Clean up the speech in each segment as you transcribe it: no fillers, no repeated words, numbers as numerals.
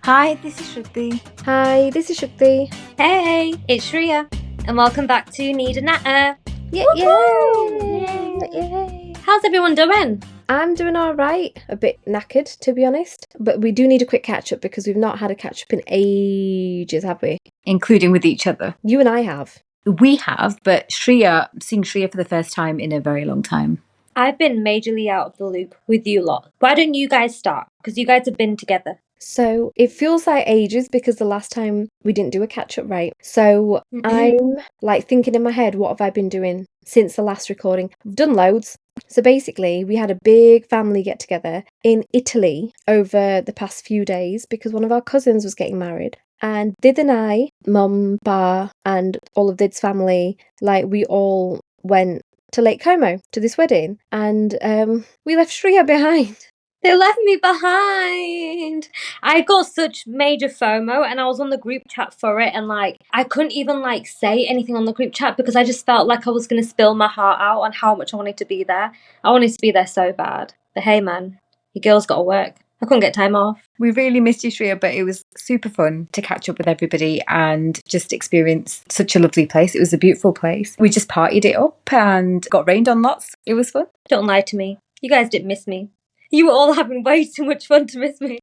Hi, this is Shruti. Hi, this is Shukti. Hey, it's Shreeya, and welcome back to Need A Natter. Yay! Yay! How's everyone doing? I'm doing all right. A bit knackered, to be honest. But we do need a quick catch-up because we've not had a catch-up in ages, have we? Including with each other. You and I have. We have, but seeing Shreeya for the first time in a very long time. I've been majorly out of the loop with you lot. Why don't you guys start? Because you guys have been together. So it feels like ages because the last time we didn't do a catch-up right. So I'm like thinking in my head, what have I been doing since the last recording? I've done loads. So basically, we had a big family get together in Italy over the past few days because one of our cousins was getting married. And Did and I, Mum, Pa, and all of Did's family, like we all went to Lake Como to this wedding, and we left Shreeya behind. They left me behind. I got such major FOMO, and I was on the group chat for it, and I couldn't even say anything on the group chat because I just felt like I was going to spill my heart out on how much I wanted to be there. I wanted to be there so bad. But hey man, your girl's got to work. I couldn't get time off. We really missed you, Shreeya, but it was super fun to catch up with everybody and just experience such a lovely place. It was a beautiful place. We just partied it up and got rained on lots. It was fun. Don't lie to me. You guys didn't miss me. You were all having way too much fun to miss me.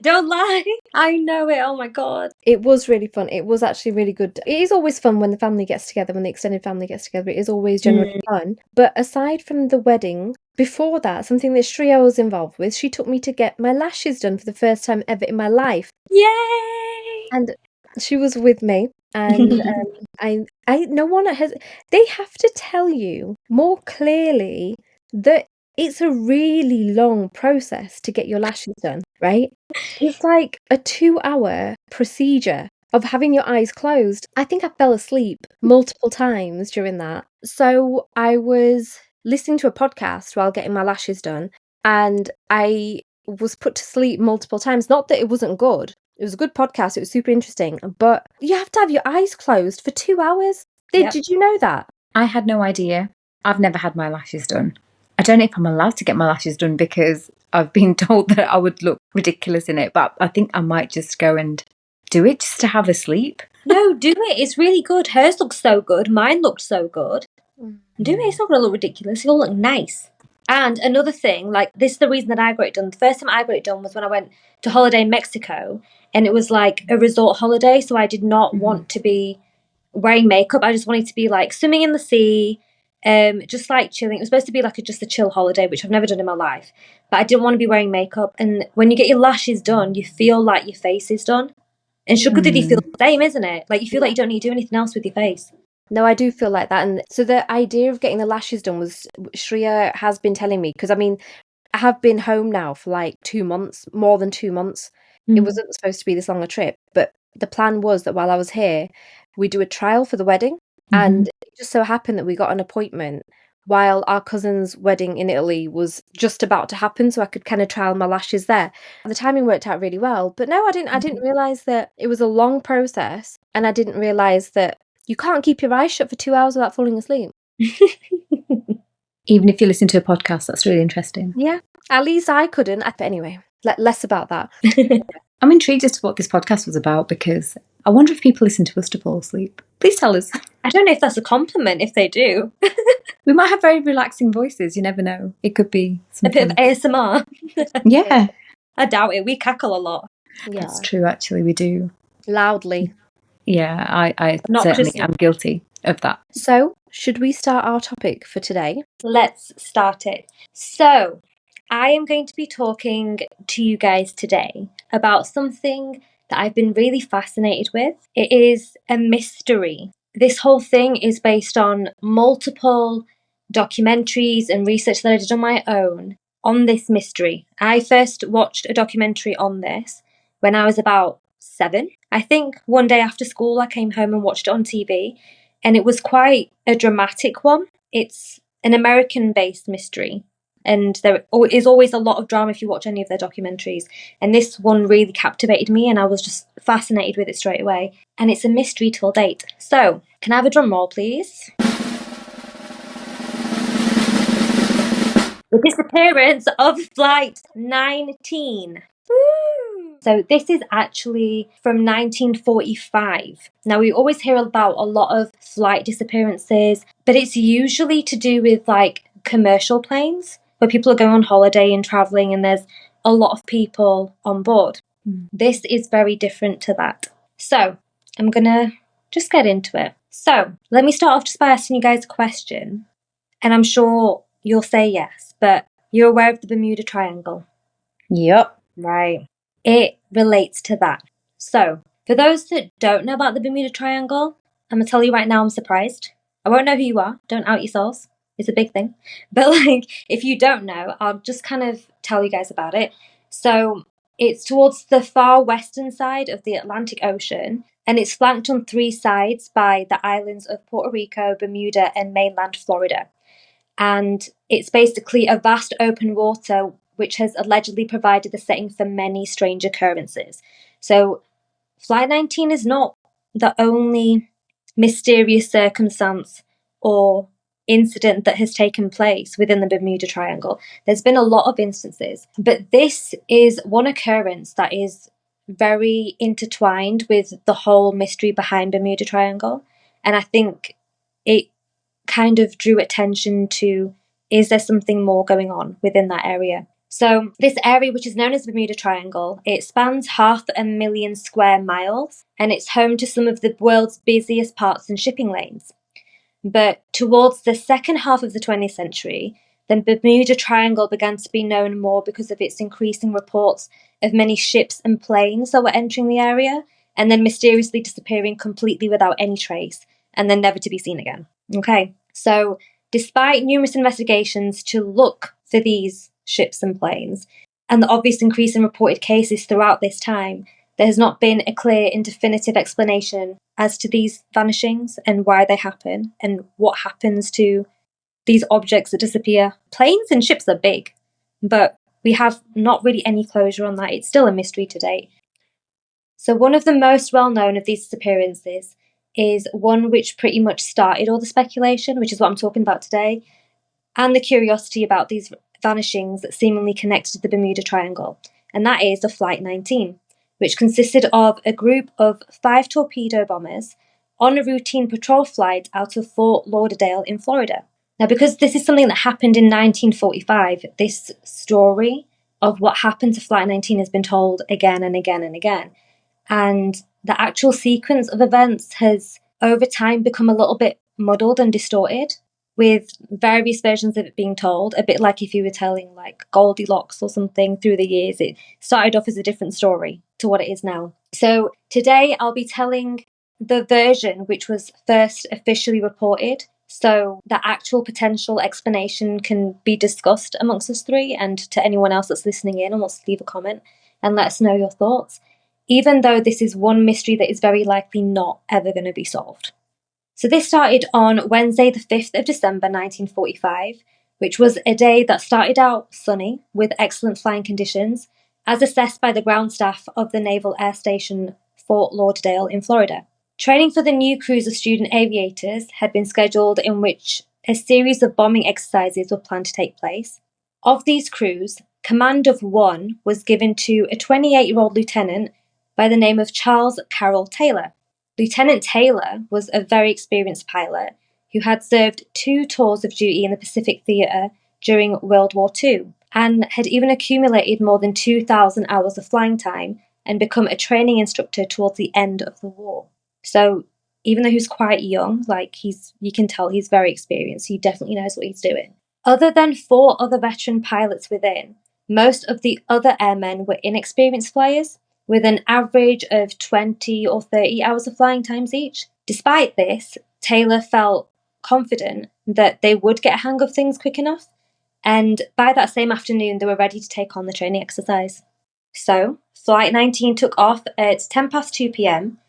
Don't lie. I know it. Oh my God. It was really fun. It was actually really good. It is always fun when the family gets together, when the extended family gets together. It is always generally fun. But aside from the wedding, before that, something that Shreeya was involved with, she took me to get my lashes done for the first time ever in my life. Yay! And she was with me. And no one has. They have to tell you more clearly that it's a really long process to get your lashes done, right? It's like a 2-hour procedure of having your eyes closed. I think I fell asleep multiple times during that. So I was listening to a podcast while getting my lashes done, and I was put to sleep multiple times. Not that it wasn't good. It was a good podcast. It was super interesting. But you have to have your eyes closed for 2 hours. Yep. Did you know that? I had no idea. I've never had my lashes done. I don't know if I'm allowed to get my lashes done because I've been told that I would look ridiculous in it, but I think I might just go and do it just to have a sleep. No, do it. It's really good. Hers looks so good. Mine looked so good. Do it. It's not going to look ridiculous. It'll look nice. And another thing, this is the reason that I got it done. The first time I got it done was when I went to holiday in Mexico, and it was like a resort holiday, so I did not want to be wearing makeup. I just wanted to be swimming in the sea, just chilling. It was supposed to be just a chill holiday, which I've never done in my life. But I didn't want to be wearing makeup. And when you get your lashes done, you feel like your face is done. And Sugar Diddy feels the same, isn't it? You feel like you don't need to do anything else with your face. No, I do feel like that. And so the idea of getting the lashes done was Shreeya has been telling me, because I have been home now for 2 months, more than 2 months. It wasn't supposed to be this long a trip, but the plan was that while I was here, we do a trial for the wedding. And it just so happened that we got an appointment while our cousin's wedding in Italy was just about to happen, so I could kind of trial my lashes there. The timing worked out really well. But no, I didn't realize that it was a long process, and I didn't realize that you can't keep your eyes shut for 2 hours without falling asleep. Even if you listen to a podcast, that's really interesting. Yeah, at least I couldn't. But anyway, less about that. I'm intrigued as to what this podcast was about because I wonder if people listen to us to fall asleep. Please tell us. I don't know if that's a compliment if they do. We might have very relaxing voices. You never know. It could be a bit of ASMR. Yeah. I doubt it. We cackle a lot. Yeah, that's true. Actually, we do. Loudly. Yeah, I certainly am guilty of that. So, should we start our topic for today? Let's start it. So, I am going to be talking to you guys today about something that I've been really fascinated with. It is a mystery. This whole thing is based on multiple documentaries and research that I did on my own on this mystery. I first watched a documentary on this when I was about 7. I think one day after school I came home and watched it on TV, and it was quite a dramatic one. It's an American-based mystery, and there is always a lot of drama if you watch any of their documentaries, and this one really captivated me and I was just fascinated with it straight away, and it's a mystery till date. So, can I have a drum roll, please? The disappearance of Flight 19. Woo! So this is actually from 1945. Now, we always hear about a lot of flight disappearances, but it's usually to do with like commercial planes where people are going on holiday and traveling and there's a lot of people on board. This is very different to that. So I'm going to just get into it. So let me start off just by asking you guys a question. And I'm sure you'll say yes, but you're aware of the Bermuda Triangle? Yep. Right. It relates to that. So, for those that don't know about the Bermuda Triangle, I'm going to tell you right now, I'm surprised. I won't know who you are. Don't out yourselves. It's a big thing. But, like, if you don't know, I'll just kind of tell you guys about it. So, it's towards the far western side of the Atlantic Ocean, and it's flanked on three sides by the islands of Puerto Rico, Bermuda, and mainland Florida. And it's basically a vast open water which has allegedly provided the setting for many strange occurrences. So, Flight 19 is not the only mysterious circumstance or incident that has taken place within the Bermuda Triangle. There's been a lot of instances, but this is one occurrence that is very intertwined with the whole mystery behind Bermuda Triangle. And I think it kind of drew attention to, is there something more going on within that area? So this area, which is known as the Bermuda Triangle, it spans 500,000 square miles, and it's home to some of the world's busiest ports and shipping lanes. But towards the second half of the 20th century, the Bermuda Triangle began to be known more because of its increasing reports of many ships and planes that were entering the area and then mysteriously disappearing completely without any trace and then never to be seen again. Okay, so despite numerous investigations to look for these ships and planes and the obvious increase in reported cases throughout this time, there has not been a clear and definitive explanation as to these vanishings and why they happen and what happens to these objects that disappear. Planes and ships are big, but we have not really any closure on that. It's still a mystery to date. So one of the most well-known of these disappearances is one which pretty much started all the speculation, which is what I'm talking about today, and the curiosity about these vanishings that seemingly connected to the Bermuda Triangle, and that is the Flight 19, which consisted of a group of 5 torpedo bombers on a routine patrol flight out of Fort Lauderdale in Florida. Now, because this is something that happened in 1945, this story of what happened to Flight 19 has been told again and again and again. And the actual sequence of events has, over time, become a little bit muddled and distorted, with various versions of it being told, a bit like if you were telling like Goldilocks or something through the years. It started off as a different story to what it is now. So today I'll be telling the version which was first officially reported, so the actual potential explanation can be discussed amongst us three and to anyone else that's listening in and wants to leave a comment and let us know your thoughts, even though this is one mystery that is very likely not ever going to be solved. So this started on Wednesday, the 5th of December, 1945, which was a day that started out sunny with excellent flying conditions, as assessed by the ground staff of the Naval Air Station Fort Lauderdale in Florida. Training for the new crews of student aviators had been scheduled, in which a series of bombing exercises were planned to take place. Of these crews, command of one was given to a 28-year-old lieutenant by the name of Charles Carroll Taylor. Lieutenant Taylor was a very experienced pilot who had served 2 tours of duty in the Pacific Theatre during World War II and had even accumulated more than 2,000 hours of flying time and become a training instructor towards the end of the war. So even though he was quite young, you can tell he's very experienced. He definitely knows what he's doing. Other than 4 other veteran pilots within, most of the other airmen were inexperienced flyers, with an average of 20 or 30 hours of flying times each. Despite this, Taylor felt confident that they would get a hang of things quick enough, and by that same afternoon, they were ready to take on the training exercise. So, Flight 19 took off at 2 p.m.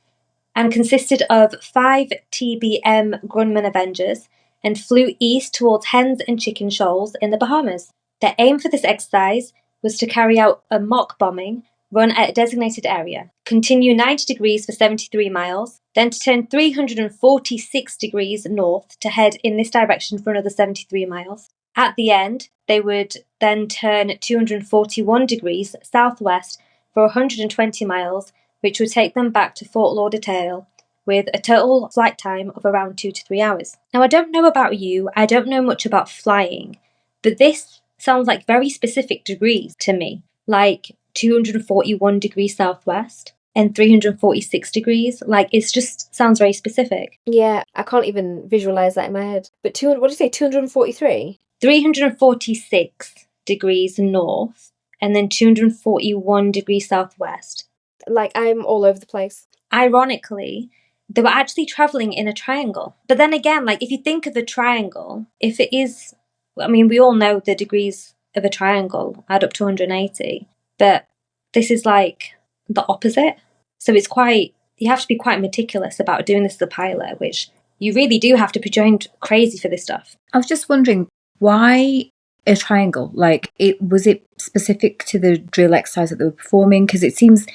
and consisted of 5 TBM Grumman Avengers and flew east towards Hens and Chicken Shoals in the Bahamas. The aim for this exercise was to carry out a mock bombing run at a designated area, continue 90 degrees for 73 miles, then to turn 346 degrees north to head in this direction for another 73 miles. At the end, they would then turn 241 degrees southwest for 120 miles, which would take them back to Fort Lauderdale with a total flight time of around 2 to 3 hours. Now, I don't know about you, I don't know much about flying, but this sounds like very specific degrees to me, like 241 degrees southwest and 346 degrees. Like, it just sounds very specific. Yeah, I can't even visualize that in my head. But what did you say, 243? 346 degrees north and then 241 degrees southwest. Like, I'm all over the place. Ironically, they were actually traveling in a triangle. But then again, like, if you think of a triangle, if it is, I mean, we all know the degrees of a triangle add up to 180, but this is like the opposite. So it's quite, you have to be quite meticulous about doing this as a pilot, which you really do have to be joined crazy for this stuff. I was just wondering, why a triangle? Like, was it specific to the drill exercise that they were performing? Because it seems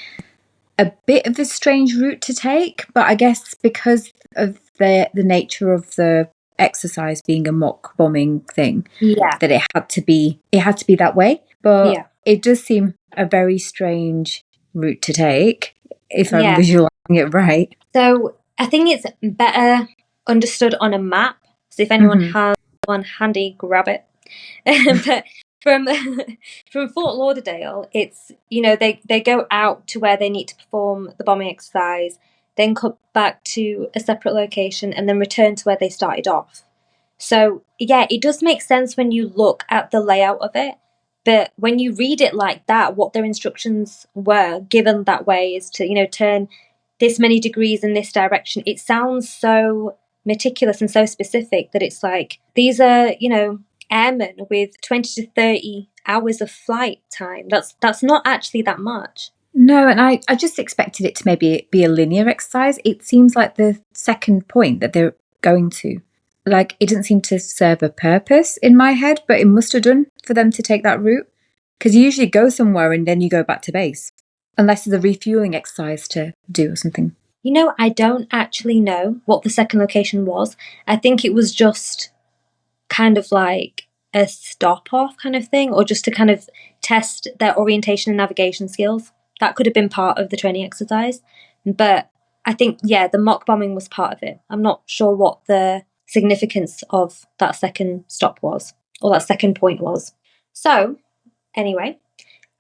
a bit of a strange route to take, but I guess because of the nature of the exercise being a mock bombing thing, Yeah. that it had to be that way. But Yeah. it does seem a very strange route to take, if I'm Yeah. visualizing it right. So I think it's better understood on a map. So if anyone has one handy, grab it. But from from Fort Lauderdale, it's, you know, they go out to where they need to perform the bombing exercise, then come back to a separate location, and then return to where they started off. So yeah, it does make sense when you look at the layout of it. But when you read it like that, what their instructions were given that way is to, you know, turn this many degrees in this direction. It sounds so meticulous and so specific that it's like, these are, you know, airmen with 20 to 30 hours of flight time. That's not actually that much. No, and I just expected it to maybe be a linear exercise. It seems like the second point that they're going to, like, it doesn't seem to serve a purpose in my head, but it must have done for them to take that route. Because you usually go somewhere and then you go back to base, unless there's a refueling exercise to do or something. You know, I don't actually know what the second location was. I think it was just kind of like a stop off kind of thing, or just to kind of test their orientation and navigation skills. That could have been part of the training exercise. But I think, yeah, the mock bombing was part of it. I'm not sure what the significance of that second stop was, or that second point was. So, anyway,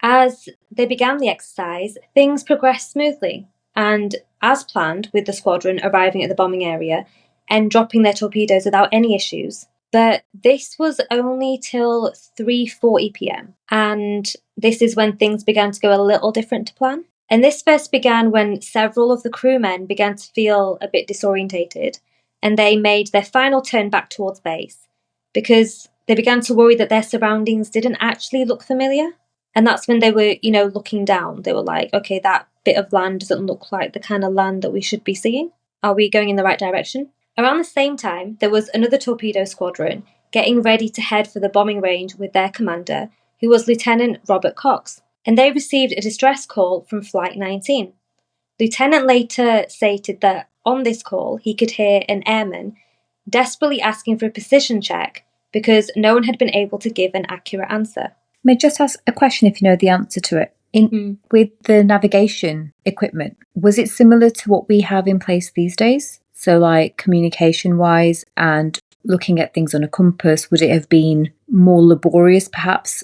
as they began the exercise, things progressed smoothly, and as planned, with the squadron arriving at the bombing area and dropping their torpedoes without any issues. But this was only till 3:40 p.m, and this is when things began to go a little different to plan. And this first began when several of the crewmen began to feel a bit disorientated, and they made their final turn back towards base because they began to worry that their surroundings didn't actually look familiar. And that's when they were, you know, looking down. They were like, okay, that bit of land doesn't look like the kind of land that we should be seeing. Are we going in the right direction? Around the same time, there was another torpedo squadron getting ready to head for the bombing range with their commander, who was Lieutenant Robert Cox, and they received a distress call from Flight 19. Lieutenant later stated that on this call, he could hear an airman desperately asking for a position check because no one had been able to give an accurate answer. May I just ask a question if you know the answer to it? With the navigation equipment, was it similar to what we have in place these days? So, like, communication-wise and looking at things on a compass, would it have been more laborious, perhaps?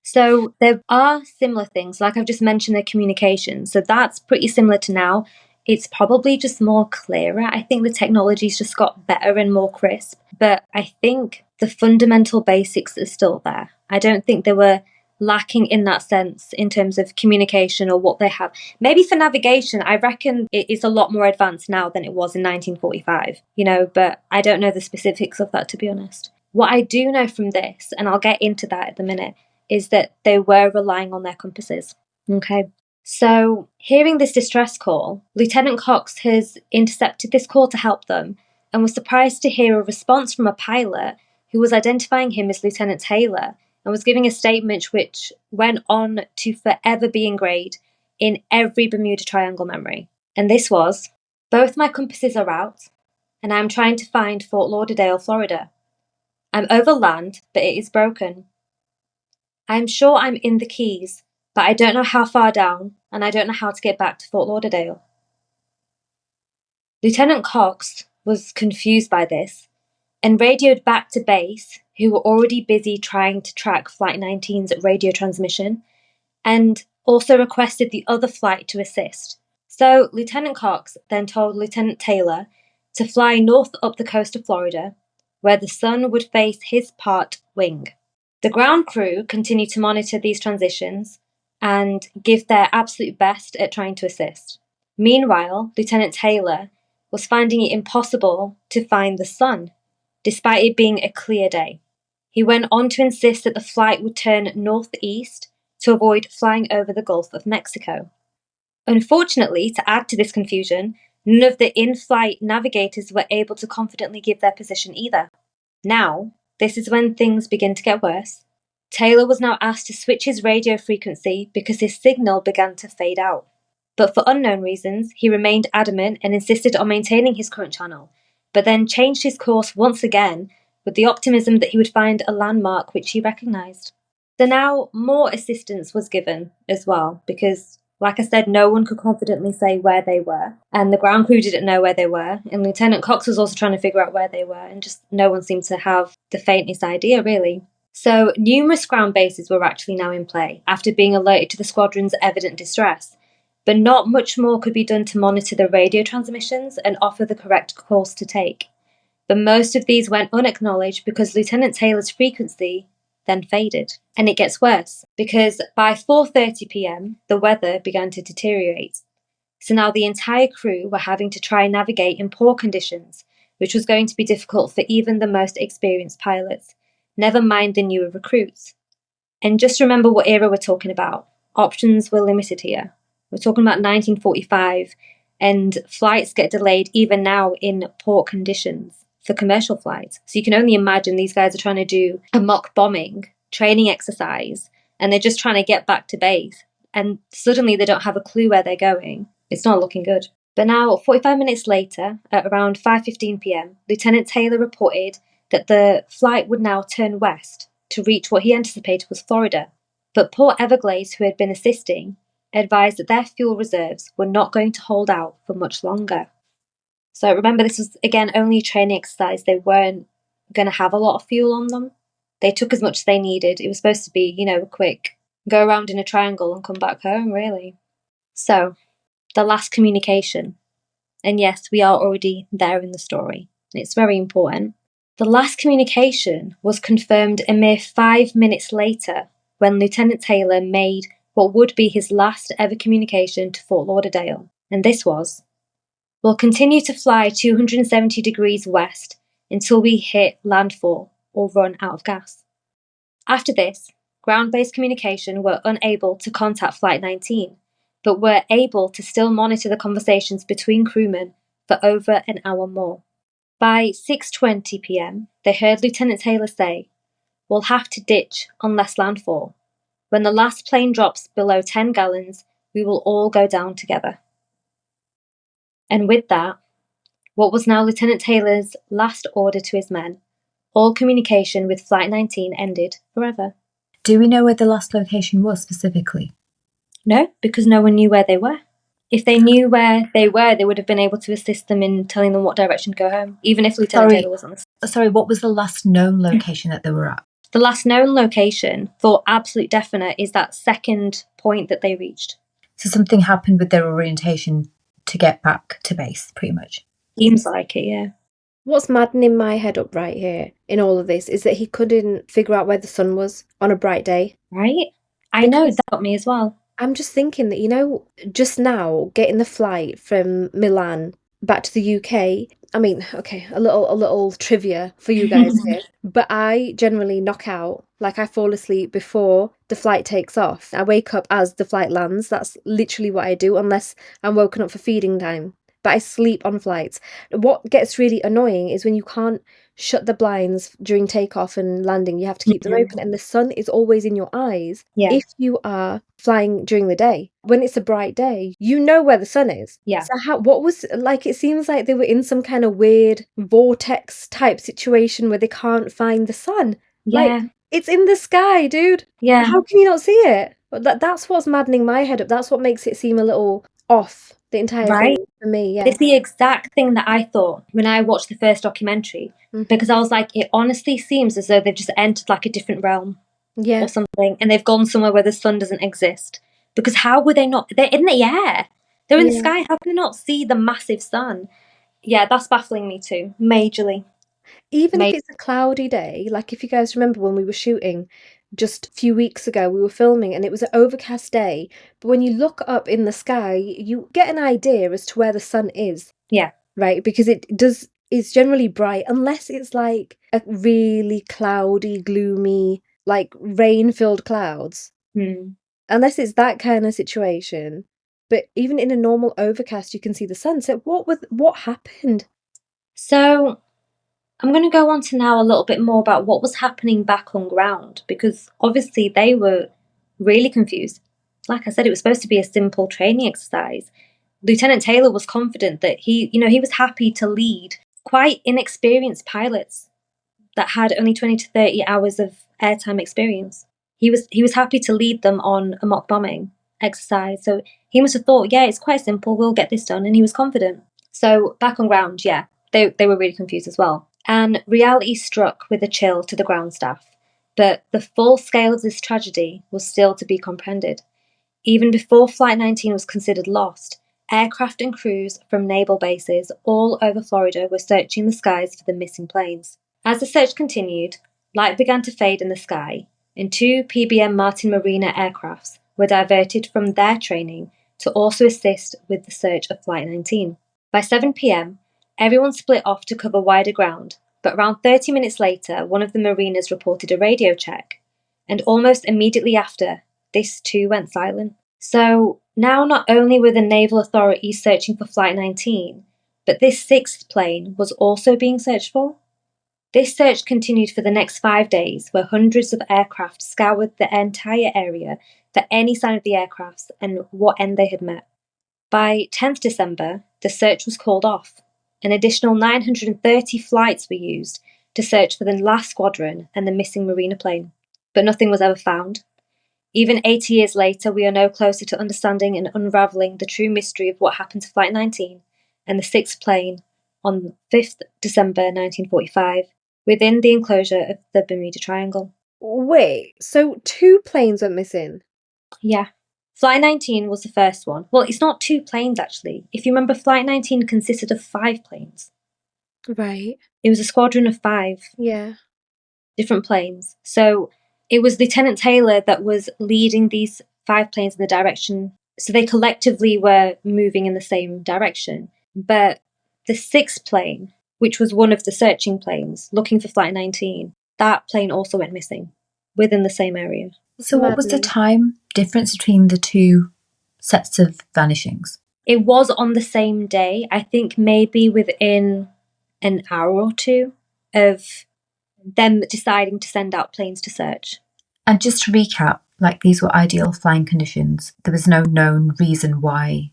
So there are similar things, like I've just mentioned, the communication. So that's pretty similar to now. It's probably just more clearer. I think the technology's just got better and more crisp. But I think the fundamental basics are still there. I don't think they were lacking in that sense in terms of communication or what they have. Maybe for navigation, I reckon it is a lot more advanced now than it was in 1945, you know, but I don't know the specifics of that, to be honest. What I do know from this, and I'll get into that at the minute, is that they were relying on their compasses. Okay. So, hearing this distress call, Lieutenant Cox has intercepted this call to help them and was surprised to hear a response from a pilot who was identifying him as Lieutenant Taylor and was giving a statement which went on to forever be engraved in every Bermuda Triangle memory. And this was, "Both my compasses are out, and I am trying to find Fort Lauderdale, Florida. I'm over land, but it is broken. I am sure I'm in the Keys, but I don't know how far down, and I don't know how to get back to Fort Lauderdale. Lieutenant Cox was confused by this and radioed back to base, who were already busy trying to track Flight 19's radio transmission, and also requested the other flight to assist. So Lieutenant Cox then told Lieutenant Taylor to fly north up the coast of Florida, where the sun would face his part wing. The ground crew continued to monitor these transitions and give their absolute best at trying to assist. Meanwhile, Lieutenant Taylor was finding it impossible to find the sun, despite it being a clear day. He went on to insist that the flight would turn northeast to avoid flying over the Gulf of Mexico. Unfortunately, to add to this confusion, none of the in-flight navigators were able to confidently give their position either. Now, this is when things begin to get worse. Taylor was now asked to switch his radio frequency because his signal began to fade out. But for unknown reasons, he remained adamant and insisted on maintaining his current channel, but then changed his course once again with the optimism that he would find a landmark which he recognised. So now more assistance was given as well, because, like I said, no one could confidently say where they were, and the ground crew didn't know where they were, and Lieutenant Cox was also trying to figure out where they were, and just no one seemed to have the faintest idea, really. So numerous ground bases were actually now in play after being alerted to the squadron's evident distress, but not much more could be done to monitor the radio transmissions and offer the correct course to take. But most of these went unacknowledged because Lieutenant Taylor's frequency then faded. And it gets worse, because by 4:30 p.m, the weather began to deteriorate. So now the entire crew were having to try and navigate in poor conditions, which was going to be difficult for even the most experienced pilots, never mind the newer recruits. And just remember what era we're talking about. Options were limited here. We're talking about 1945, and flights get delayed even now in poor conditions for commercial flights. So you can only imagine these guys are trying to do a mock bombing, training exercise, and they're just trying to get back to base. And suddenly they don't have a clue where they're going. It's not looking good. But now, 45 minutes later, at around 5:15 p.m, Lieutenant Taylor reported that the flight would now turn west to reach what he anticipated was Florida. But Port Everglades, who had been assisting, advised that their fuel reserves were not going to hold out for much longer. So remember, this was, again, only a training exercise. They weren't going to have a lot of fuel on them. They took as much as they needed. It was supposed to be, a quick go around in a triangle and come back home, really. So, the last communication. And yes, we are already there in the story, and it's very important. The last communication was confirmed a mere 5 minutes later when Lieutenant Taylor made what would be his last ever communication to Fort Lauderdale. And this was, "We'll continue to fly 270 degrees west until we hit landfall or run out of gas." After this, ground-based communication were unable to contact Flight 19, but were able to still monitor the conversations between crewmen for over an hour more. By 6:20 p.m, they heard Lieutenant Taylor say, "We'll have to ditch on less landfall. When the last plane drops below 10 gallons, we will all go down together." And with that, what was now Lieutenant Taylor's last order to his men, all communication with Flight 19 ended forever. Do we know where the last location was specifically? No, because no one knew where they were. If they knew where they were, they would have been able to assist them in telling them what direction to go home, even if Lieutenant Taylor was on the side. Sorry, what was the last known location that they were at? The last known location, for absolute definite, is that second point that they reached. So something happened with their orientation to get back to base, pretty much. Seems like it, yeah. What's maddening my head up right here in all of this is that he couldn't figure out where the sun was on a bright day. Right? I know, that got me as well. I'm just thinking that, just now getting the flight from Milan back to the UK. I mean, okay, a little trivia for you guys here. But I generally knock out, like I fall asleep before the flight takes off. I wake up as the flight lands. That's literally what I do, unless I'm woken up for feeding time. But I sleep on flights. What gets really annoying is when you can't shut the blinds during takeoff and landing. You have to keep them open, and the sun is always in your eyes if you are flying during the day. When it's a bright day, you know where the sun is. Yeah. So it seems like they were in some kind of weird vortex type situation where they can't find the sun. Yeah. Like, it's in the sky, dude. Yeah. How can you not see it? But that's what's maddening my head up. That's what makes it seem a little off, the entire Right? thing for me. Yeah. It's the exact thing that I thought when I watched the first documentary, because I was like, it honestly seems as though they've just entered like a different realm Yeah. or something, and they've gone somewhere where the sun doesn't exist. Because how would they not? They're in the air. They're in the Yeah. sky. How can they not see the massive sun? Yeah, that's baffling me too, majorly. Even if it's a cloudy day, like if you guys remember when we were shooting just a few weeks ago, we were filming and it was an overcast day, but when you look up in the sky, you get an idea as to where the sun is. Yeah. Right? Because it's generally bright, unless it's like a really cloudy, gloomy, like rain-filled clouds. Unless it's that kind of situation. But even in a normal overcast, you can see the sun. So what happened? So I'm going to go on to now a little bit more about what was happening back on ground, because obviously they were really confused. Like I said, it was supposed to be a simple training exercise. Lieutenant Taylor was confident that he was happy to lead quite inexperienced pilots that had only 20 to 30 hours of airtime experience. He was happy to lead them on a mock bombing exercise. So he must have thought, yeah, it's quite simple, we'll get this done, and he was confident. So back on ground, yeah, they were really confused as well. And reality struck with a chill to the ground staff. But the full scale of this tragedy was still to be comprehended. Even before Flight 19 was considered lost, aircraft and crews from naval bases all over Florida were searching the skies for the missing planes. As the search continued, light began to fade in the sky, and 2 PBM Martin Mariner aircrafts were diverted from their training to also assist with the search of Flight 19. By 7 p.m., everyone split off to cover wider ground, but around 30 minutes later, one of the Mariners reported a radio check, and almost immediately after, this too went silent. So now not only were the naval authorities searching for Flight 19, but this 6th plane was also being searched for. This search continued for the next 5 days, where hundreds of aircraft scoured the entire area for any sign of the aircrafts and what end they had met. By 10th December, the search was called off. An additional 930 flights were used to search for the last squadron and the missing Mariner plane, but nothing was ever found. Even 80 years later, we are no closer to understanding and unravelling the true mystery of what happened to Flight 19 and the 6th plane on 5th December 1945 within the enclosure of the Bermuda Triangle. Wait, so 2 planes went missing? Yeah. Flight 19 was the first one. Well, it's not 2 planes, actually. If you remember, Flight 19 consisted of 5 planes. Right. It was a squadron of 5 different planes. So it was Lieutenant Taylor that was leading these 5 planes in the direction. So they collectively were moving in the same direction. But the 6th plane, which was one of the searching planes looking for Flight 19, that plane also went missing within the same area. So what was the time difference between the 2 sets of vanishings? It was on the same day. I think maybe within an hour or 2 of them deciding to send out planes to search. And just to recap, like these were ideal flying conditions. There was no known reason why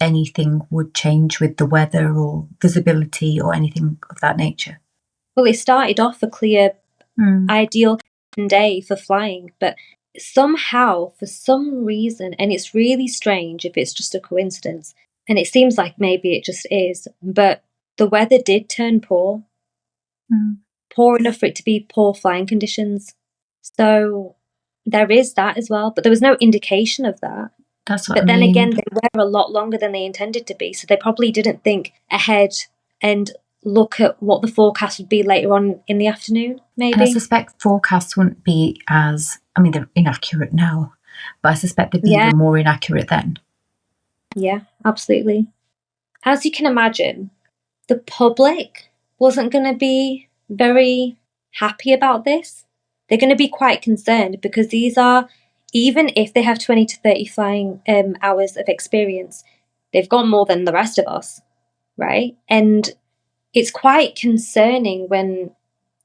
anything would change with the weather or visibility or anything of that nature. Well, it started off a clear, ideal day for flying, but somehow, for some reason, and it's really strange if it's just a coincidence, and it seems like maybe it just is, but the weather did turn poor. Poor enough for it to be poor flying conditions. So there is that as well, but there was no indication of that. That's what But I then mean. again, they were a lot longer than they intended to be, so they probably didn't think ahead and look at what the forecast would be later on in the afternoon, maybe. And I suspect forecasts wouldn't be as, I mean, they're inaccurate now, but I suspect they'd be even more inaccurate then. Yeah, absolutely. As you can imagine, the public wasn't going to be very happy about this. They're going to be quite concerned because these are, even if they have 20 to 30 flying hours of experience, they've got more than the rest of us, right? And it's quite concerning when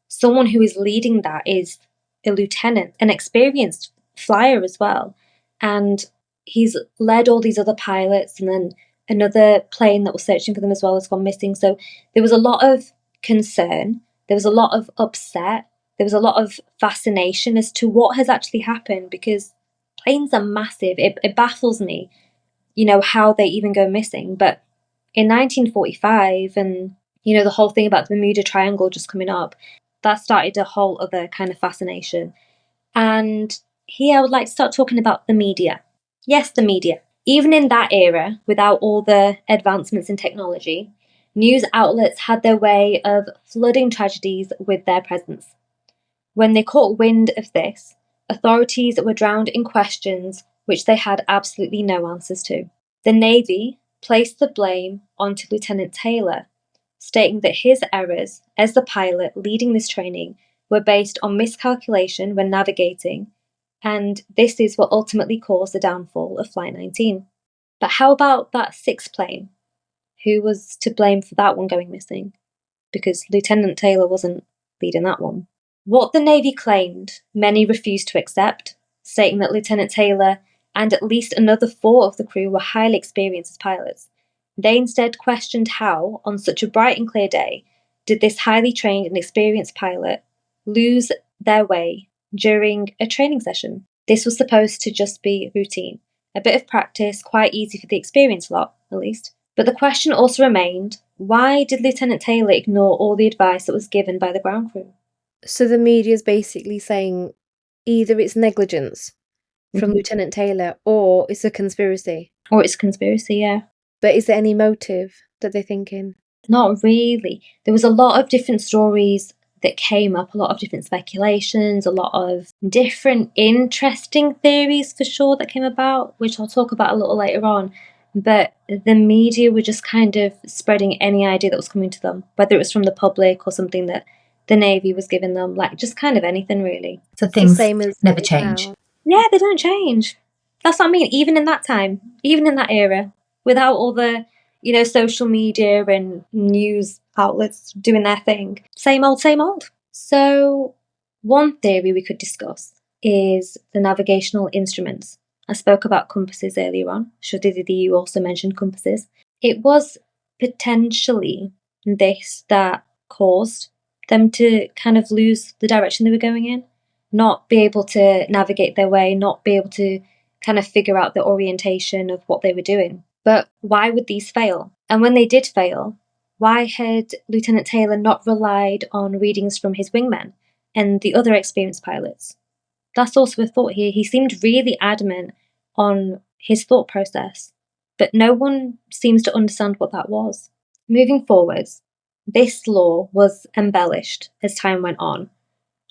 someone who is leading that is a lieutenant, an experienced flyer as well. And he's led all these other pilots, and then another plane that was searching for them as well has gone missing. So there was a lot of concern, there was a lot of upset, there was a lot of fascination as to what has actually happened, because planes are massive. It baffles me, how they even go missing. But in 1945, and, the whole thing about the Bermuda Triangle just coming up, that started a whole other kind of fascination. And here I would like to start talking about the media. Yes, the media. Even in that era, without all the advancements in technology, news outlets had their way of flooding tragedies with their presence. When they caught wind of this, authorities were drowned in questions which they had absolutely no answers to. The Navy placed the blame onto Lieutenant Taylor, stating that his errors as the pilot leading this training were based on miscalculation when navigating, and this is what ultimately caused the downfall of Flight 19. But how about that sixth plane? Who was to blame for that one going missing? Because Lieutenant Taylor wasn't leading that one. What the Navy claimed, many refused to accept, stating that Lieutenant Taylor and at least another 4 of the crew were highly experienced as pilots. They instead questioned how, on such a bright and clear day, did this highly trained and experienced pilot lose their way during a training session. This was supposed to just be routine, a bit of practice, quite easy for the experienced lot, at least. But the question also remained, why did Lieutenant Taylor ignore all the advice that was given by the ground crew? So the media is basically saying either it's negligence from Mhm. Lieutenant Taylor or it's a conspiracy. Or it's conspiracy, yeah. But is there any motive that they're thinking? Not really. There was a lot of different stories that came up, a lot of different speculations, a lot of different interesting theories for sure that came about, which I'll talk about a little later on. But the media were just kind of spreading any idea that was coming to them, whether it was from the public or something that the Navy was giving them, like just kind of anything really. So It's the things same as never it is change. now. Yeah, they don't change. That's what I mean. Even in that time, even in that era, without all the, social media and news outlets doing their thing, same old, same old. So, one theory we could discuss is the navigational instruments. I spoke about compasses earlier on. Shruti, you also mentioned compasses. It was potentially this that caused them to kind of lose the direction they were going in, not be able to navigate their way, not be able to kind of figure out the orientation of what they were doing. But why would these fail? And when they did fail, why had Lieutenant Taylor not relied on readings from his wingmen and the other experienced pilots? That's also a thought here. He seemed really adamant on his thought process, but no one seems to understand what that was. Moving forwards, this law was embellished as time went on,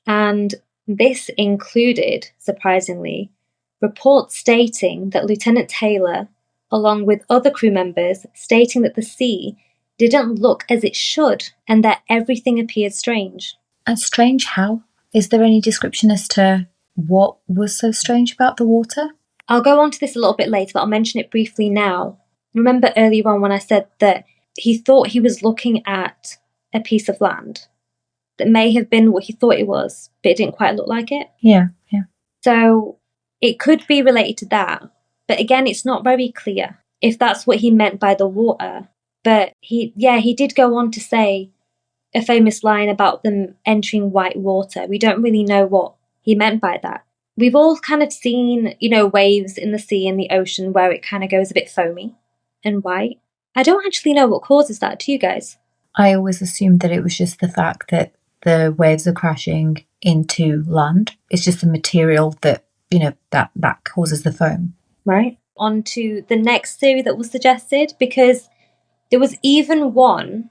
and this included, surprisingly, reports stating that Lieutenant Taylor, along with other crew members, stating that the sea didn't look as it should and that everything appeared strange. And strange how? Is there any description as to what was so strange about the water? I'll go on to this a little bit later, but I'll mention it briefly now. Remember earlier on when I said that he thought he was looking at a piece of land that may have been what he thought it was, but it didn't quite look like it? Yeah. So it could be related to that, but again, it's not very clear if that's what he meant by the water. But he did go on to say a famous line about them entering white water. We don't really know what he meant by that. We've all kind of seen, waves in the sea and the ocean where it kind of goes a bit foamy and white. I don't actually know what causes that, do you guys? I always assumed that it was just the fact that the waves are crashing into land. It's just the material that, that causes the foam. Right. On to the next theory that was suggested, because there was even one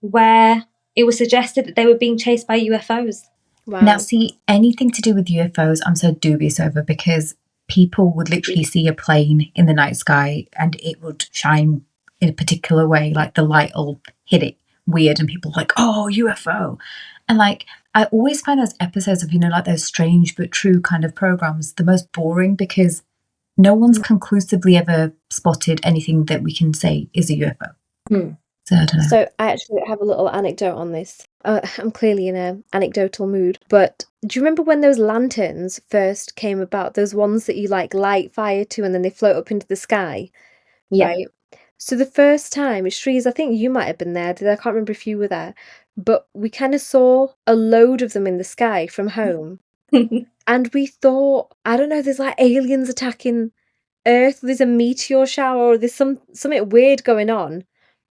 where it was suggested that they were being chased by UFOs. Wow. Now, see, anything to do with UFOs, I'm so dubious over, because people would literally see a plane in the night sky and it would shine in a particular way, like the light will hit it weird and people are like, oh, UFO. And like, I always find those episodes of, like those strange but true kind of programs the most boring, because no one's conclusively ever spotted anything that we can say is a UFO. So I don't know. So I actually have a little anecdote on this. I'm clearly in an anecdotal mood, but do you remember when those lanterns first came about? Those ones that you like light fire to and then they float up into the sky? Yeah. Right? So the first time, Shree's, I think you might have been there. I can't remember if you were there, but we kind of saw a load of them in the sky from home. And we thought, I don't know, there's like aliens attacking Earth, there's a meteor shower, or there's something weird going on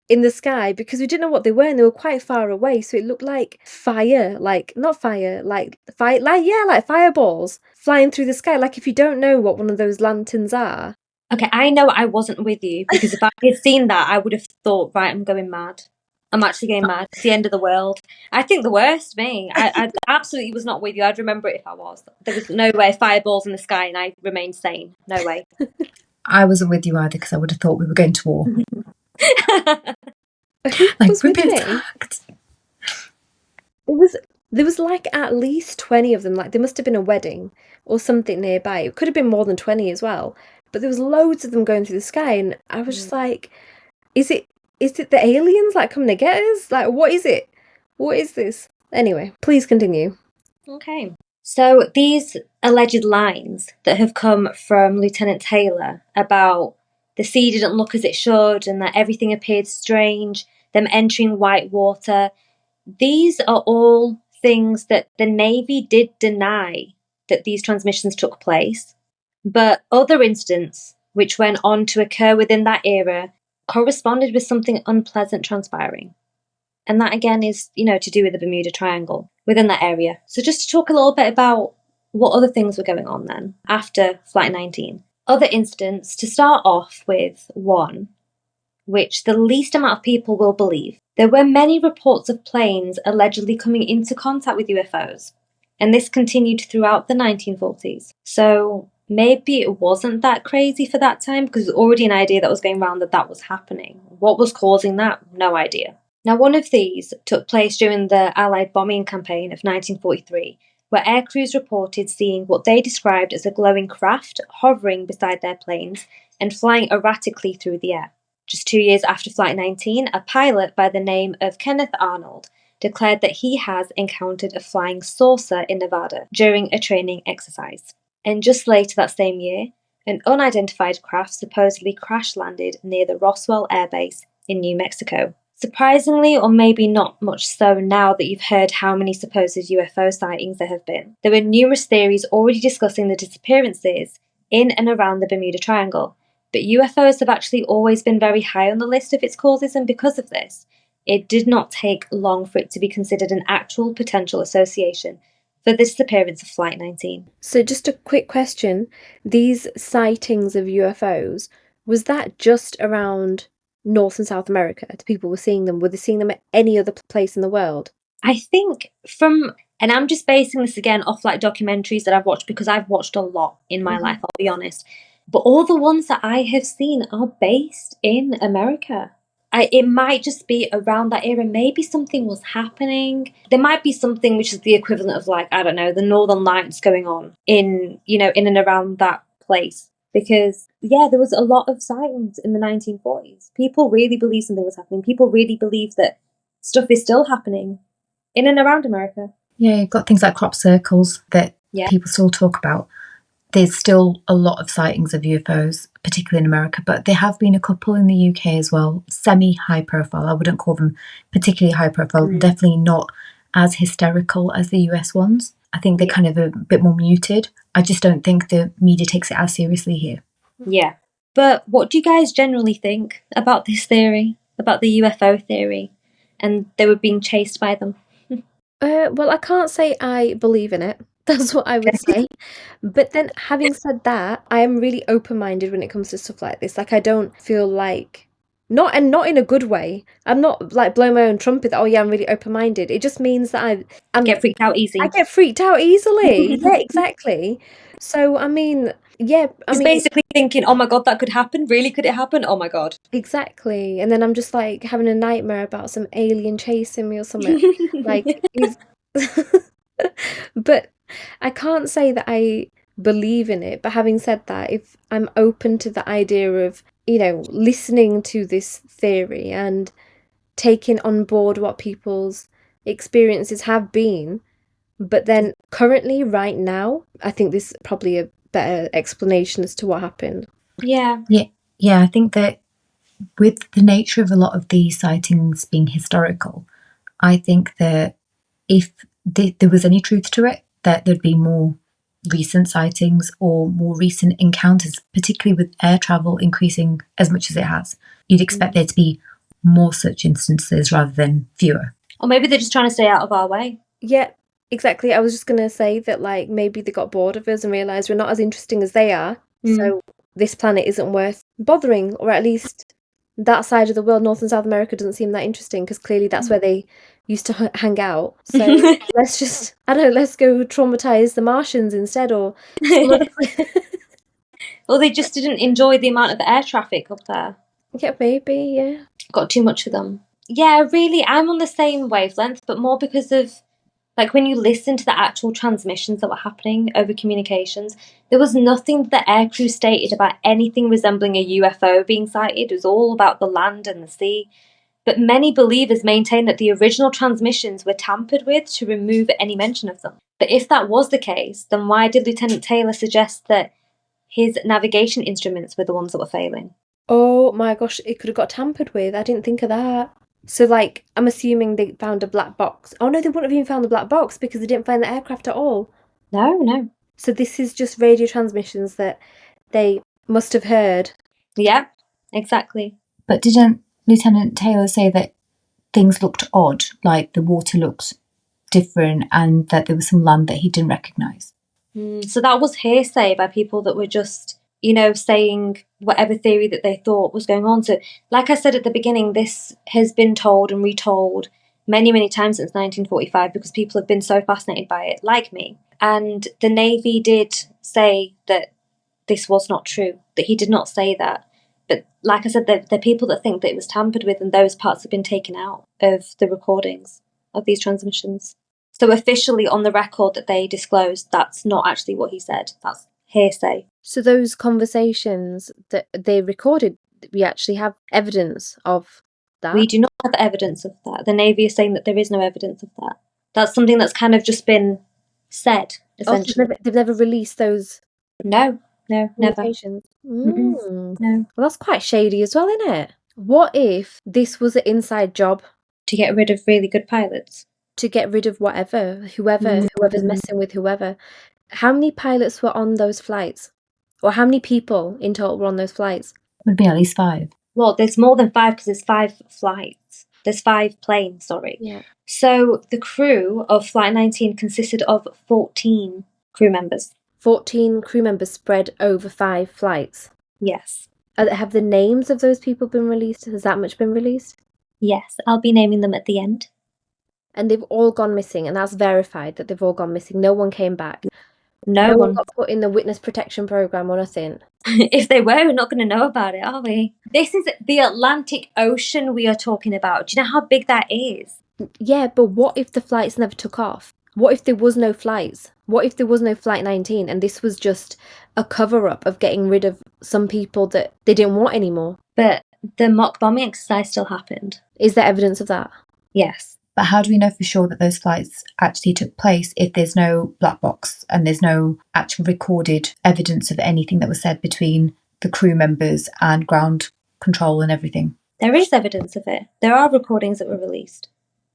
in the sky, because we didn't know what they were, and they were quite far away, so it looked like fire, like not fire, like fire, like fireballs flying through the sky. Like if you don't know what one of those lanterns are. Okay, I know I wasn't with you, because if I had seen that, I would have thought, right, I'm going mad. I'm actually going mad. It's the end of the world. I think the worst, me. I absolutely was not with you. I'd remember it if I was. There was no way fireballs in the sky and I remained sane. No way. I wasn't with you either because I would have thought we were going to war. Who Like, was we're with being me? attacked. There was like at least 20 of them. Like there must have been a wedding or something nearby. It could have been more than 20 as well. But there was loads of them going through the sky, and I was just like, is it the aliens like coming to get us? Like what is it? What is this? Anyway, please continue. Okay. So these alleged lines that have come from Lieutenant Taylor about the sea didn't look as it should and that everything appeared strange, them entering white water, these are all things that the Navy did deny that these transmissions took place. But other incidents, which went on to occur within that era, corresponded with something unpleasant transpiring. And that again is, to do with the Bermuda Triangle within that area. So just to talk a little bit about what other things were going on then after Flight 19. Other incidents, to start off with one, which the least amount of people will believe. There were many reports of planes allegedly coming into contact with UFOs, and this continued throughout the 1940s. So maybe it wasn't that crazy for that time, because there's already an idea that was going around that was happening. What was causing that? No idea. Now, one of these took place during the Allied bombing campaign of 1943, where air crews reported seeing what they described as a glowing craft hovering beside their planes and flying erratically through the air. Just 2 years after Flight 19, a pilot by the name of Kenneth Arnold declared that he has encountered a flying saucer in Nevada during a training exercise. And just later that same year, an unidentified craft supposedly crash landed near the Roswell Air Base in New Mexico. Surprisingly, or maybe not much so now that you've heard how many supposed UFO sightings there have been, there were numerous theories already discussing the disappearances in and around the Bermuda Triangle. But UFOs have actually always been very high on the list of its causes, and because of this, it did not take long for it to be considered an actual potential association for the disappearance of Flight 19. So just a quick question. These sightings of UFOs, was that just around North and South America? The people were seeing them. Were they seeing them at any other place in the world? I think and I'm just basing this again off like documentaries that I've watched, because I've watched a lot in my life, I'll be honest. But all the ones that I have seen are based in America. It might just be around that era. Maybe something was happening. There might be something which is the equivalent of like, I don't know, the Northern Lights going on in and around that place. Because, yeah, there was a lot of sightings in the 1940s. People really believed something was happening. People really believed that stuff is still happening in and around America. Yeah, you've got things like crop circles that people still talk about. There's still a lot of sightings of UFOs, particularly in America, but there have been a couple in the UK as well, semi-high profile. I wouldn't call them particularly high profile, definitely not as hysterical as the US ones. I think they're kind of a bit more muted. I just don't think the media takes it as seriously here. Yeah. But what do you guys generally think about this theory, about the UFO theory, and they were being chased by them? Well, I can't say I believe in it. That's what I would say. But then, having said that, I am really open-minded when it comes to stuff like this. Like, I don't feel like not in a good way. I'm not like blowing my own trumpet. Oh yeah, I'm really open-minded. It just means that I Get freaked out easy. I get freaked out easily. Yeah, exactly. So I mean, yeah, It's basically thinking, oh my god, that could happen. Really, could it happen? Oh my god. Exactly. And then I'm just like having a nightmare about some alien chasing me or something. Like, but I can't say that I believe in it. But having said that, if I'm open to the idea of, listening to this theory and taking on board what people's experiences have been, but then currently, right now, I think this is probably a better explanation as to what happened. Yeah. Yeah, I think that with the nature of a lot of these sightings being historical, I think that if there was any truth to it, that there'd be more recent sightings or more recent encounters, particularly with air travel increasing as much as it has. You'd expect there to be more such instances rather than fewer. Or maybe they're just trying to stay out of our way. Yeah, exactly. I was just going to say that, like, maybe they got bored of us and realised we're not as interesting as they are. So this planet isn't worth bothering, or at least that side of the world, North and South America, doesn't seem that interesting because clearly that's where they used to hang out. So let's just, I don't know, let's go traumatize the Martians instead, or some other Or they just didn't enjoy the amount of air traffic up there. Yeah, maybe, yeah. Got too much for them. Yeah, really, I'm on the same wavelength, but more because of, like, when you listen to the actual transmissions that were happening over communications, there was nothing that the aircrew stated about anything resembling a UFO being sighted. It was all about the land and the sea. But many believers maintain that the original transmissions were tampered with to remove any mention of them. But if that was the case, then why did Lieutenant Taylor suggest that his navigation instruments were the ones that were failing? Oh my gosh, it could have got tampered with. I didn't think of that. So, like, I'm assuming they found a black box. Oh no, they wouldn't have even found the black box because they didn't find the aircraft at all. No. So this is just radio transmissions that they must have heard. Yeah, exactly. But didn't Lieutenant Taylor say that things looked odd, like the water looked different and that there was some land that he didn't recognise? So that was hearsay by people that were just, saying whatever theory that they thought was going on. So, like I said at the beginning, this has been told and retold many, many times since 1945 because people have been so fascinated by it, like me. And the Navy did say that this was not true, that he did not say that. But like I said, there are people that think that it was tampered with and those parts have been taken out of the recordings of these transmissions. So officially on the record that they disclosed, that's not actually what he said. That's hearsay. So those conversations that they recorded, we actually have evidence of that? We do not have evidence of that. The Navy is saying that there is no evidence of that. That's something that's kind of just been said, essentially. They've never released those No, never. communications? No. Well, that's quite shady as well, isn't it? What if this was an inside job? To get rid of really good pilots? To get rid of whoever's messing with whoever. How many pilots were on those flights? Or how many people in total were on those flights? Would be at least 5. Well, there's more than 5 because there's 5 flights. There's 5 planes, sorry. Yeah. So the crew of Flight 19 consisted of 14 crew members. 14 crew members spread over 5 flights? Yes. Have the names of those people been released? Has that much been released? Yes, I'll be naming them at the end. And they've all gone missing, and that's verified that they've all gone missing. No one came back. No one got put in the witness protection program or nothing. If they were, we're not going to know about it, are we? This is the Atlantic Ocean we are talking about. Do you know how big that is? Yeah, but what if the flights never took off? What if there was no flights? What if there was no Flight 19 and this was just a cover-up of getting rid of some people that they didn't want anymore? But the mock bombing exercise still happened. Is there evidence of that? Yes. But how do we know for sure that those flights actually took place if there's no black box and there's no actual recorded evidence of anything that was said between the crew members and ground control and everything? There is evidence of it. There are recordings that were released.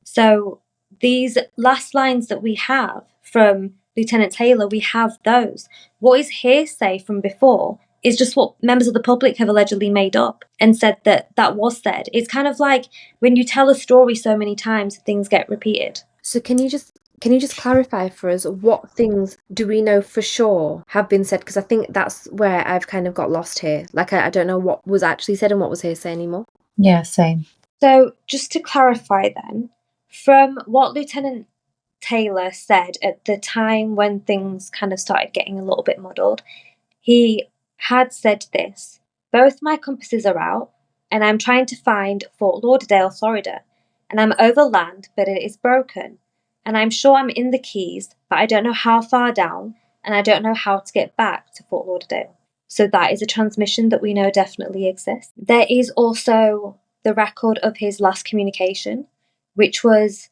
So these last lines that we have from Lieutenant Taylor, we have those. What is hearsay from before is just what members of the public have allegedly made up and said that was said. It's kind of like when you tell a story so many times, things get repeated. So can you just clarify for us what things do we know for sure have been said? Because I think that's where I've kind of got lost here. Like I don't know what was actually said and what was hearsay anymore. Yeah, same. So just to clarify then, from what Lieutenant Taylor said at the time when things kind of started getting a little bit muddled, he had said this: both my compasses are out and I'm trying to find Fort Lauderdale, Florida, and I'm over land, but it is broken, and I'm sure I'm in the Keys, but I don't know how far down, and I don't know how to get back to Fort Lauderdale. So that is a transmission that we know definitely exists. There is also the record of his last communication, which was,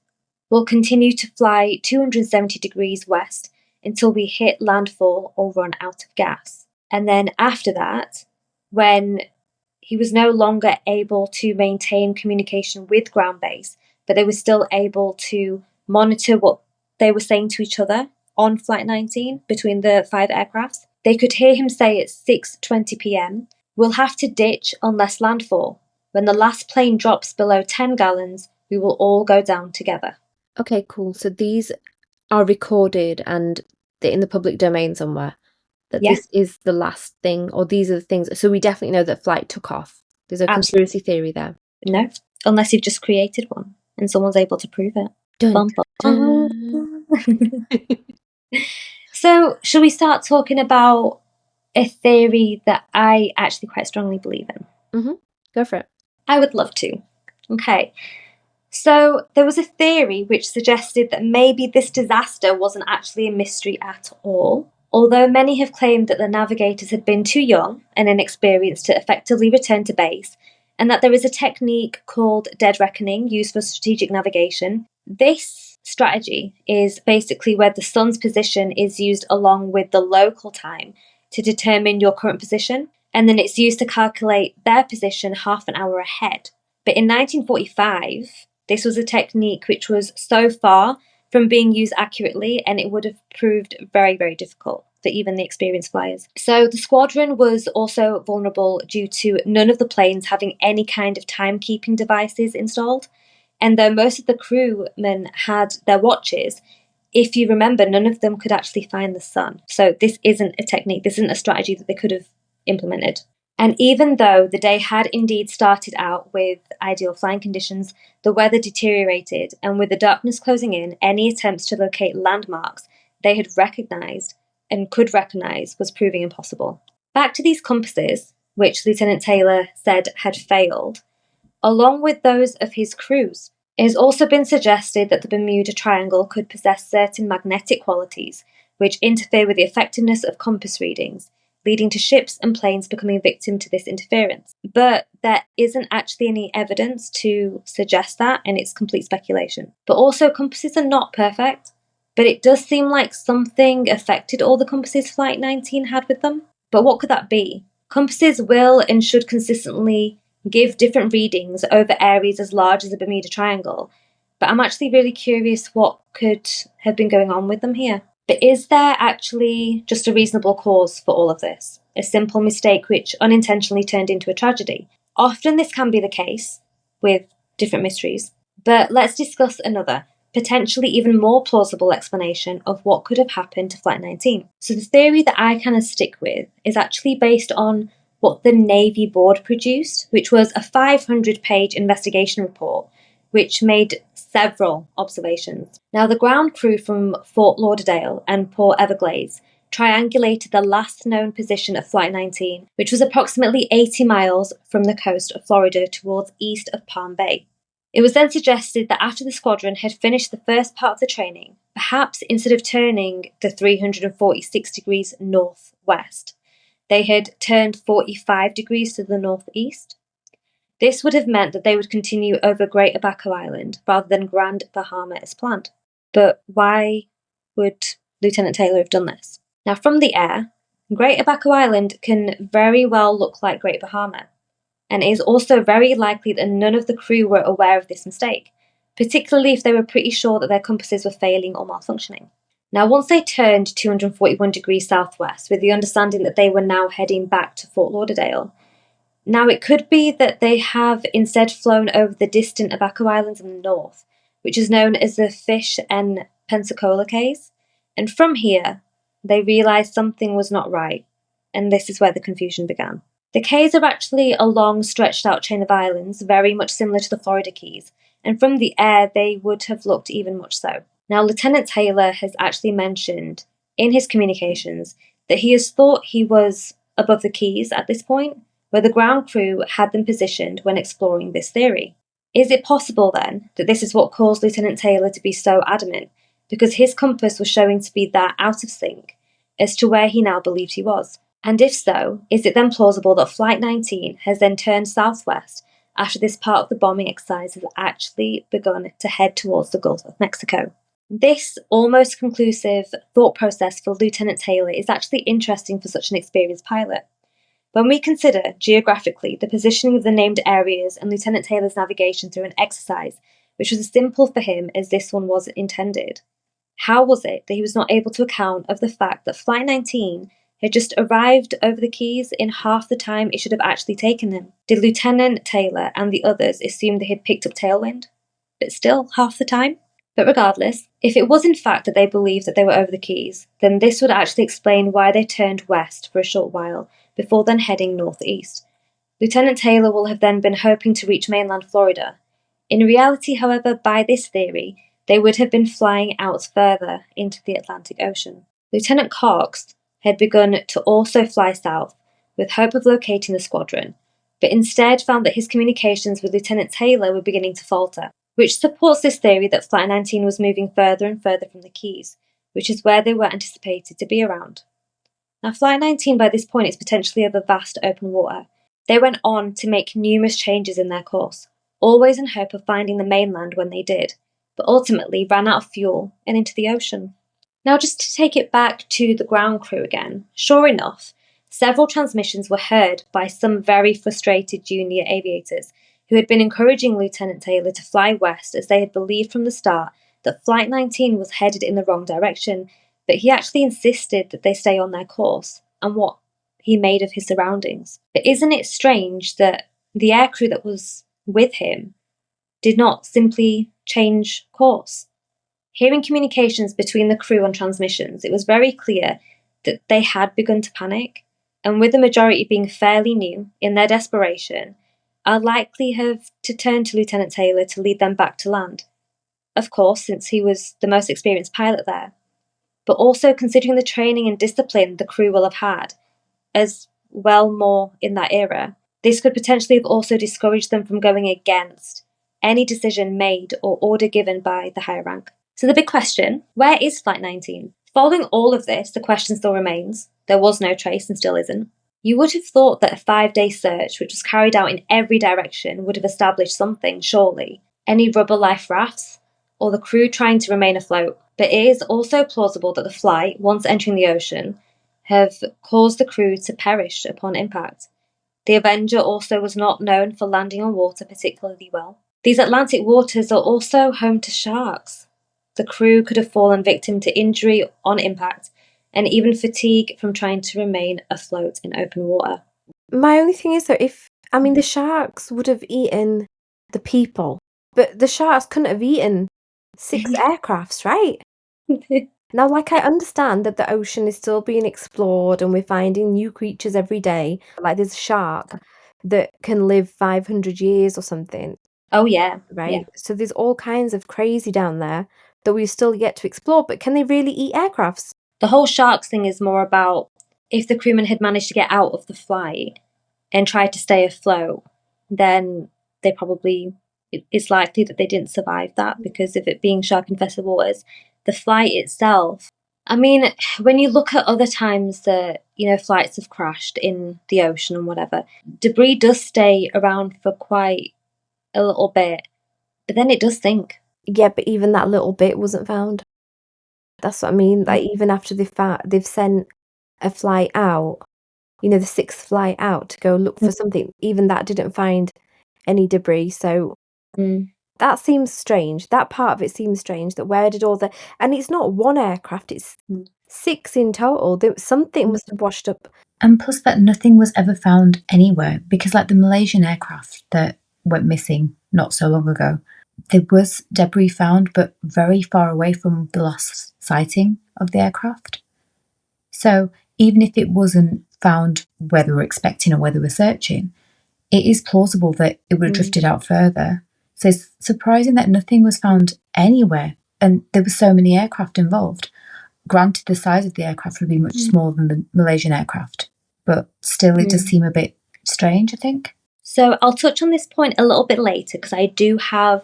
we'll continue to fly 270 degrees west until we hit landfall or run out of gas. And then after that, when he was no longer able to maintain communication with ground base, but they were still able to monitor what they were saying to each other on Flight 19 between the 5 aircrafts. They could hear him say at 6:20 p.m, "We'll have to ditch unless landfall. When the last plane drops below 10 gallons, we will all go down together." Okay, cool. So these are recorded and they're in the public domain somewhere. That Yeah. this is the last thing, or these are the things. So we definitely know that flight took off. There's a conspiracy theory there. No, unless you've just created one and someone's able to prove it. Dun, Bum, bum, dun. bum. So, shall we start talking about a theory that I actually quite strongly believe in? Go for it. I would love to. Okay. So, there was a theory which suggested that maybe this disaster wasn't actually a mystery at all, although many have claimed that the navigators had been too young and inexperienced to effectively return to base, and that there is a technique called dead reckoning used for strategic navigation. This strategy is basically where the sun's position is used along with the local time to determine your current position, and then it's used to calculate their position half an hour ahead. But in 1945, this was a technique which was so far from being used accurately, and it would have proved very, very difficult for even the experienced flyers. So the squadron was also vulnerable due to none of the planes having any kind of timekeeping devices installed. And though most of the crewmen had their watches, if you remember, none of them could actually find the sun. So this isn't a technique, this isn't a strategy that they could have implemented. And even though the day had indeed started out with ideal flying conditions, the weather deteriorated, and with the darkness closing in, any attempts to locate landmarks they had recognised and could recognise was proving impossible. Back to these compasses, which Lieutenant Taylor said had failed, along with those of his crews. It has also been suggested that the Bermuda Triangle could possess certain magnetic qualities which interfere with the effectiveness of compass readings, leading to ships and planes becoming victim to this interference. But there isn't actually any evidence to suggest that, and it's complete speculation. But also, compasses are not perfect, but it does seem like something affected all the compasses Flight 19 had with them. But what could that be? Compasses will and should consistently give different readings over areas as large as the Bermuda Triangle, but I'm actually really curious what could have been going on with them here. But is there actually just a reasonable cause for all of this? A simple mistake which unintentionally turned into a tragedy? Often this can be the case with different mysteries, but let's discuss another, potentially even more plausible explanation of what could have happened to Flight 19. So the theory that I kind of stick with is actually based on what the Navy Board produced, which was a 500-page investigation report which made several observations. Now, the ground crew from Fort Lauderdale and Port Everglades triangulated the last known position of Flight 19, which was approximately 80 miles from the coast of Florida towards east of Palm Bay. It was then suggested that after the squadron had finished the first part of the training, perhaps instead of turning the 346 degrees northwest, they had turned 45 degrees to the northeast. This would have meant that they would continue over Great Abaco Island rather than Grand Bahama as planned. But why would Lieutenant Taylor have done this? Now, from the air, Great Abaco Island can very well look like Great Bahama, and it is also very likely that none of the crew were aware of this mistake, particularly if they were pretty sure that their compasses were failing or malfunctioning. Now, once they turned 241 degrees southwest, with the understanding that they were now heading back to Fort Lauderdale, now it could be that they have instead flown over the distant Abaco Islands in the north, which is known as the Fish and Pensacola Cays, and from here, they realised something was not right, and this is where the confusion began. The Cays are actually a long, stretched-out chain of islands, very much similar to the Florida Keys, and from the air they would have looked even much so. Now, Lieutenant Taylor has actually mentioned in his communications that he has thought he was above the Keys at this point, where the ground crew had them positioned when exploring this theory. Is it possible, then, that this is what caused Lieutenant Taylor to be so adamant, because his compass was showing to be that out of sync as to where he now believed he was? And if so, is it then plausible that Flight 19 has then turned southwest after this part of the bombing exercise has actually begun to head towards the Gulf of Mexico? This almost conclusive thought process for Lieutenant Taylor is actually interesting for such an experienced pilot. When we consider, geographically, the positioning of the named areas and Lieutenant Taylor's navigation through an exercise which was as simple for him as this one was intended, How was it that he was not able to account of the fact that Flight 19 had just arrived over the Keys in half the time it should have actually taken him? Did Lieutenant Taylor and the others assume they had picked up tailwind? But still, half the time? But regardless, if it was in fact that they believed that they were over the Keys, then this would actually explain why they turned west for a short while before then heading northeast. Lieutenant Taylor will have then been hoping to reach mainland Florida. In reality, however, by this theory, they would have been flying out further into the Atlantic Ocean. Lieutenant Cox had begun to also fly south with hope of locating the squadron, but instead found that his communications with Lieutenant Taylor were beginning to falter, which supports this theory that Flight 19 was moving further and further from the Keys, which is where they were anticipated to be around. Now, Flight 19 by this point is potentially over vast open water. They went on to make numerous changes in their course, always in hope of finding the mainland when they did, but ultimately ran out of fuel and into the ocean. Now, just to take it back to the ground crew again, sure enough, several transmissions were heard by some very frustrated junior aviators who had been encouraging Lieutenant Taylor to fly west as they had believed from the start that Flight 19 was headed in the wrong direction, but he actually insisted that they stay on their course and what he made of his surroundings. But isn't it strange that the aircrew that was with him did not simply change course? Hearing communications between the crew on transmissions, it was very clear that they had begun to panic, and with the majority being fairly new, in their desperation, are likely have to turn to Lieutenant Taylor to lead them back to land. Of course, since he was the most experienced pilot there, but also considering the training and discipline the crew will have had, as well more in that era, this could potentially have also discouraged them from going against any decision made or order given by the higher rank. So the big question, where is Flight 19? Following all of this, the question still remains. There was no trace and still isn't. You would have thought that a 5-day search, which was carried out in every direction, would have established something, surely. Any rubber life rafts, or the crew trying to remain afloat. But it is also plausible that the flight, once entering the ocean, have caused the crew to perish upon impact. The Avenger also was not known for landing on water particularly well. These Atlantic waters are also home to sharks. The crew could have fallen victim to injury on impact and even fatigue from trying to remain afloat in open water. My only thing is that the sharks would have eaten the people, but the sharks couldn't have eaten 6 aircrafts, right? Now, like, I understand that the ocean is still being explored and we're finding new creatures every day. Like, there's a shark that can live 500 years or something, Oh yeah, right? yeah. So there's all kinds of crazy down there that we've still yet to explore, but can they really eat aircrafts? The whole sharks thing is more about if the crewmen had managed to get out of the flight and tried to stay afloat, then they probably, it's likely that they didn't survive that because of it being shark infested waters. The flight itself, I mean, when you look at other times that, flights have crashed in the ocean and whatever, debris does stay around for quite a little bit, but then it does sink. Yeah, but even that little bit wasn't found. That's what I mean. Like, even after they've sent a flight out, the 6th flight out to go look for something, even that didn't find any debris. So that seems strange. That part of it seems strange, that where did all the... And it's not one aircraft, it's 6 in total. Something must have washed up. And plus that nothing was ever found anywhere, because like the Malaysian aircraft that went missing not so long ago, there was debris found, but very far away from the last sighting of the aircraft. So even if it wasn't found where they were expecting or where they were searching, it is plausible that it would have drifted out further. So it's surprising that nothing was found anywhere, and there were so many aircraft involved. Granted, the size of the aircraft would be much smaller than the Malaysian aircraft, but still it does seem a bit strange, I think. So I'll touch on this point a little bit later because I do have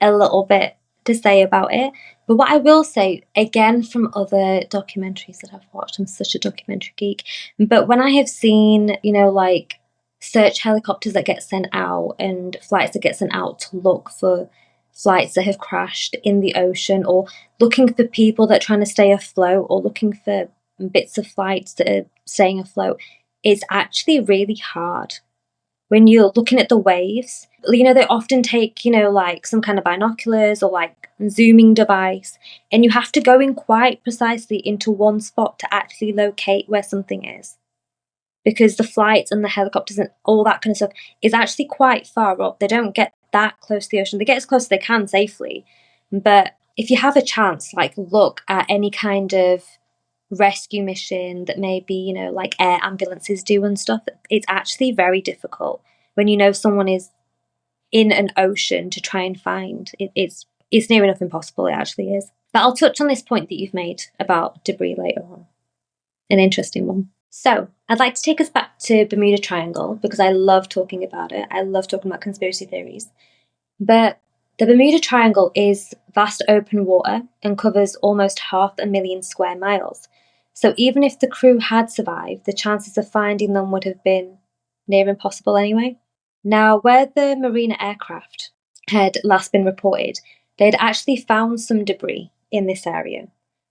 a little bit to say about it. But what I will say, again, from other documentaries that I've watched, I'm such a documentary geek, but when I have seen, like search helicopters that get sent out and flights that get sent out to look for flights that have crashed in the ocean, or looking for people that are trying to stay afloat, or looking for bits of flights that are staying afloat, it's actually really hard. When you're looking at the waves, You know, they often take, you know, like some kind of binoculars or like zooming device, and you have to go in quite precisely into one spot to actually locate where something is. Because the flights and the helicopters and all that kind of stuff is actually quite far up. They don't get that close to the ocean. They get as close as they can safely. But if you have a chance, like look at any kind of rescue mission that maybe, you know, like air ambulances do and stuff, it's actually very difficult when you know someone is in an ocean to try and find. It's near enough impossible, it actually is. But I'll touch on this point that you've made about debris later on. An interesting one. So, I'd like to take us back to Bermuda Triangle because I love talking about it. I love talking about conspiracy theories. But the Bermuda Triangle is vast open water and covers almost 500,000 square miles. So even if the crew had survived, the chances of finding them would have been near impossible anyway. Now, where the Marina aircraft had last been reported, they'd actually found some debris in this area.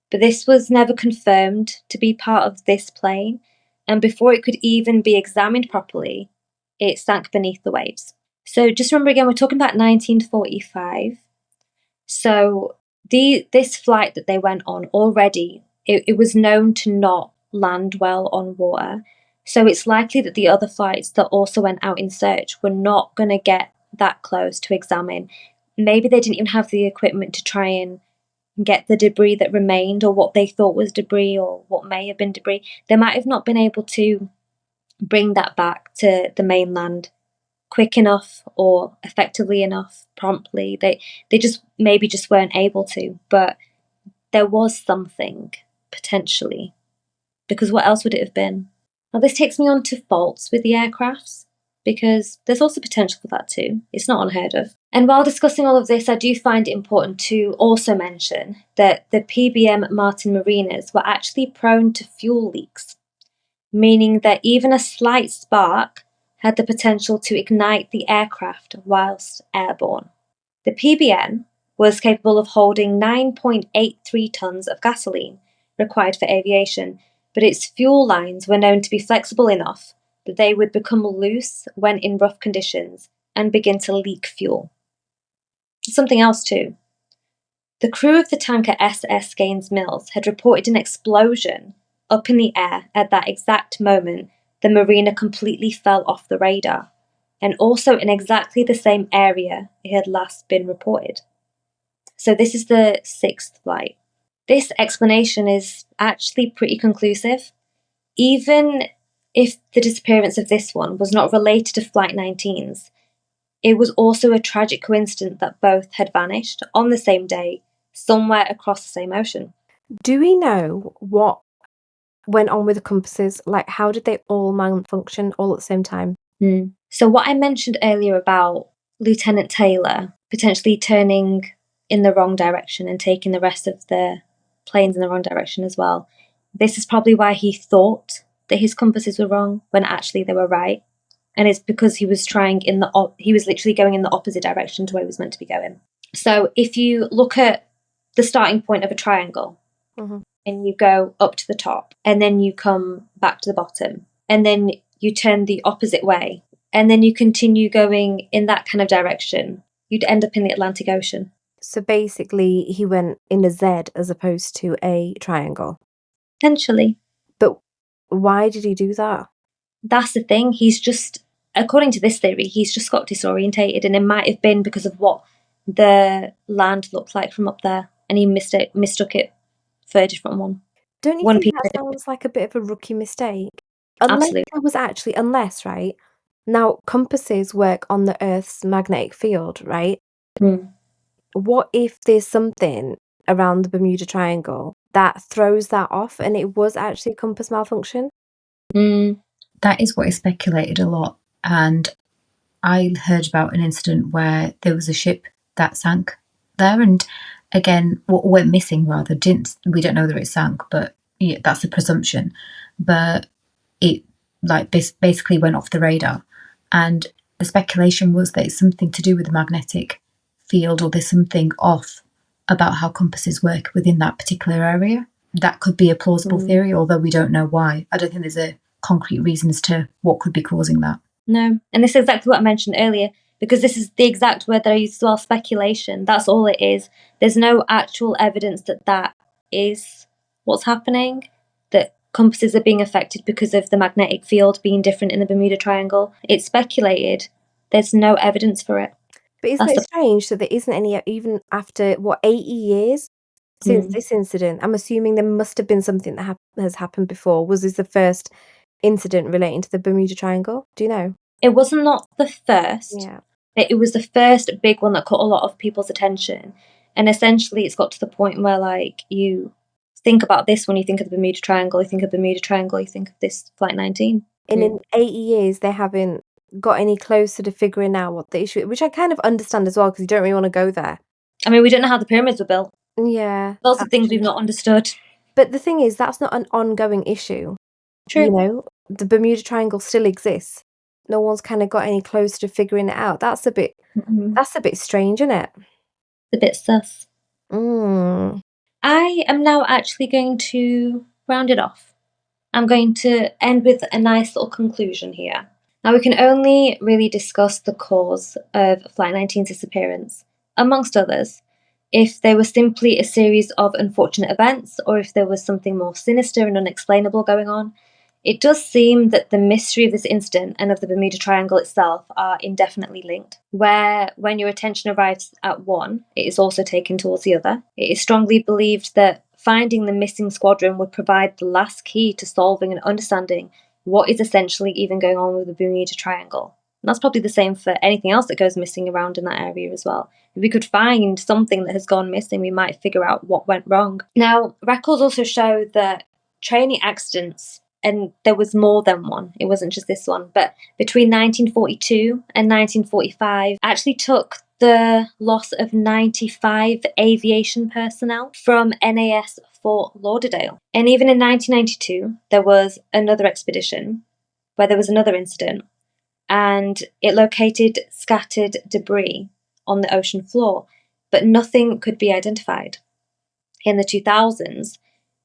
But this was never confirmed to be part of this plane, and before it could even be examined properly, it sank beneath the waves. So just remember again, we're talking about 1945. So this flight that they went on already, it was known to not land well on water. So it's likely that the other flights that also went out in search were not going to get that close to examine. Maybe they didn't even have the equipment to try and get the debris that remained, or what they thought was debris, or what may have been debris. They might have not been able to bring that back to the mainland quick enough or effectively enough, promptly. They just maybe just weren't able to, but there was something, potentially. Because what else would it have been? Now this takes me on to faults with the aircrafts, because there's also potential for that too. It's not unheard of. And while discussing all of this, I do find it important to also mention that the PBM Martin Marinas were actually prone to fuel leaks, meaning that even a slight spark had the potential to ignite the aircraft whilst airborne. The PBN was capable of holding 9.83 tons of gasoline required for aviation, but its fuel lines were known to be flexible enough that they would become loose when in rough conditions and begin to leak fuel. Something else too. The crew of the tanker SS Gaines Mills had reported an explosion up in the air at that exact moment the marina completely fell off the radar, and also in exactly the same area it had last been reported. So this is the 6th flight. This explanation is actually pretty conclusive. Even if the disappearance of this one was not related to Flight 19's, it was also a tragic coincidence that both had vanished on the same day, somewhere across the same ocean. Do we know what went on with the compasses? Like, how did they all malfunction all at the same time? So what I mentioned earlier about Lieutenant Taylor potentially turning in the wrong direction and taking the rest of the planes in the wrong direction as well, this is probably why he thought that his compasses were wrong when actually they were right. And it's because he was he was literally going in the opposite direction to where he was meant to be going. So if you look at the starting point of a triangle, and you go up to the top, and then you come back to the bottom, and then you turn the opposite way, and then you continue going in that kind of direction, you'd end up in the Atlantic Ocean. So basically, he went in a Z as opposed to a triangle. Potentially. But why did he do that? That's the thing. He's just, according to this theory, he's just got disorientated, and it might have been because of what the land looked like from up there, and he mistook it for a different one. Don't you think that sounds like a bit of a rookie mistake? Absolutely. Unless, right? Now, compasses work on the Earth's magnetic field, right? What if there's something around the Bermuda Triangle that throws that off and it was actually a compass malfunction? That is what is speculated a lot. And I heard about an incident where there was a ship that sank there, and again, went missing rather. We don't know whether it sank, but yeah, that's the presumption. But it basically went off the radar, and the speculation was that it's something to do with the magnetic field, or there's something off about how compasses work within that particular area. That could be a plausible theory, although we don't know why. I don't think there's a concrete reason as to what could be causing that. No, and this is exactly what I mentioned earlier. because this is the exact word that I used as well, speculation. That's all it is. There's no actual evidence that that is what's happening, that compasses are being affected because of the magnetic field being different in the Bermuda Triangle. It's speculated. There's no evidence for it. But isn't That's it strange that there isn't any, even after, 80 years since this incident? I'm assuming there must have been something that has happened before. Was this the first incident relating to the Bermuda Triangle? Do you know? It was not the first. Yeah. It was the first big one that caught a lot of people's attention. And essentially, it's got to the point where, like, you think about this when you think of the Bermuda Triangle, you think of Bermuda Triangle, you think of this Flight 19. And in 80 years, they haven't got any closer to figuring out what the issue is, which I kind of understand as well, because you don't really want to go there. I mean, we don't know how the pyramids were built. Yeah. Lots of things we've not understood. But the thing is, that's not an ongoing issue. True. You know, the Bermuda Triangle still exists. No one's kind of got any closer to figuring it out. That's a bit strange, isn't it? It's a bit sus. Mm. I am now actually going to round it off. I'm going to end with a nice little conclusion here. Now, we can only really discuss the cause of Flight 19's disappearance, amongst others, if they were simply a series of unfortunate events or if there was something more sinister and unexplainable going on. It does seem that the mystery of this incident and of the Bermuda Triangle itself are indefinitely linked, where when your attention arrives at one, it is also taken towards the other. It is strongly believed that finding the missing squadron would provide the last key to solving and understanding what is essentially even going on with the Bermuda Triangle. And that's probably the same for anything else that goes missing around in that area as well. If we could find something that has gone missing, we might figure out what went wrong. Now, records also show that training accidents, and there was more than one, it wasn't just this one, but between 1942 and 1945 actually took the loss of 95 aviation personnel from NAS Fort Lauderdale. And even in 1992, there was another expedition where there was another incident, and it located scattered debris on the ocean floor, but nothing could be identified. In the 2000s,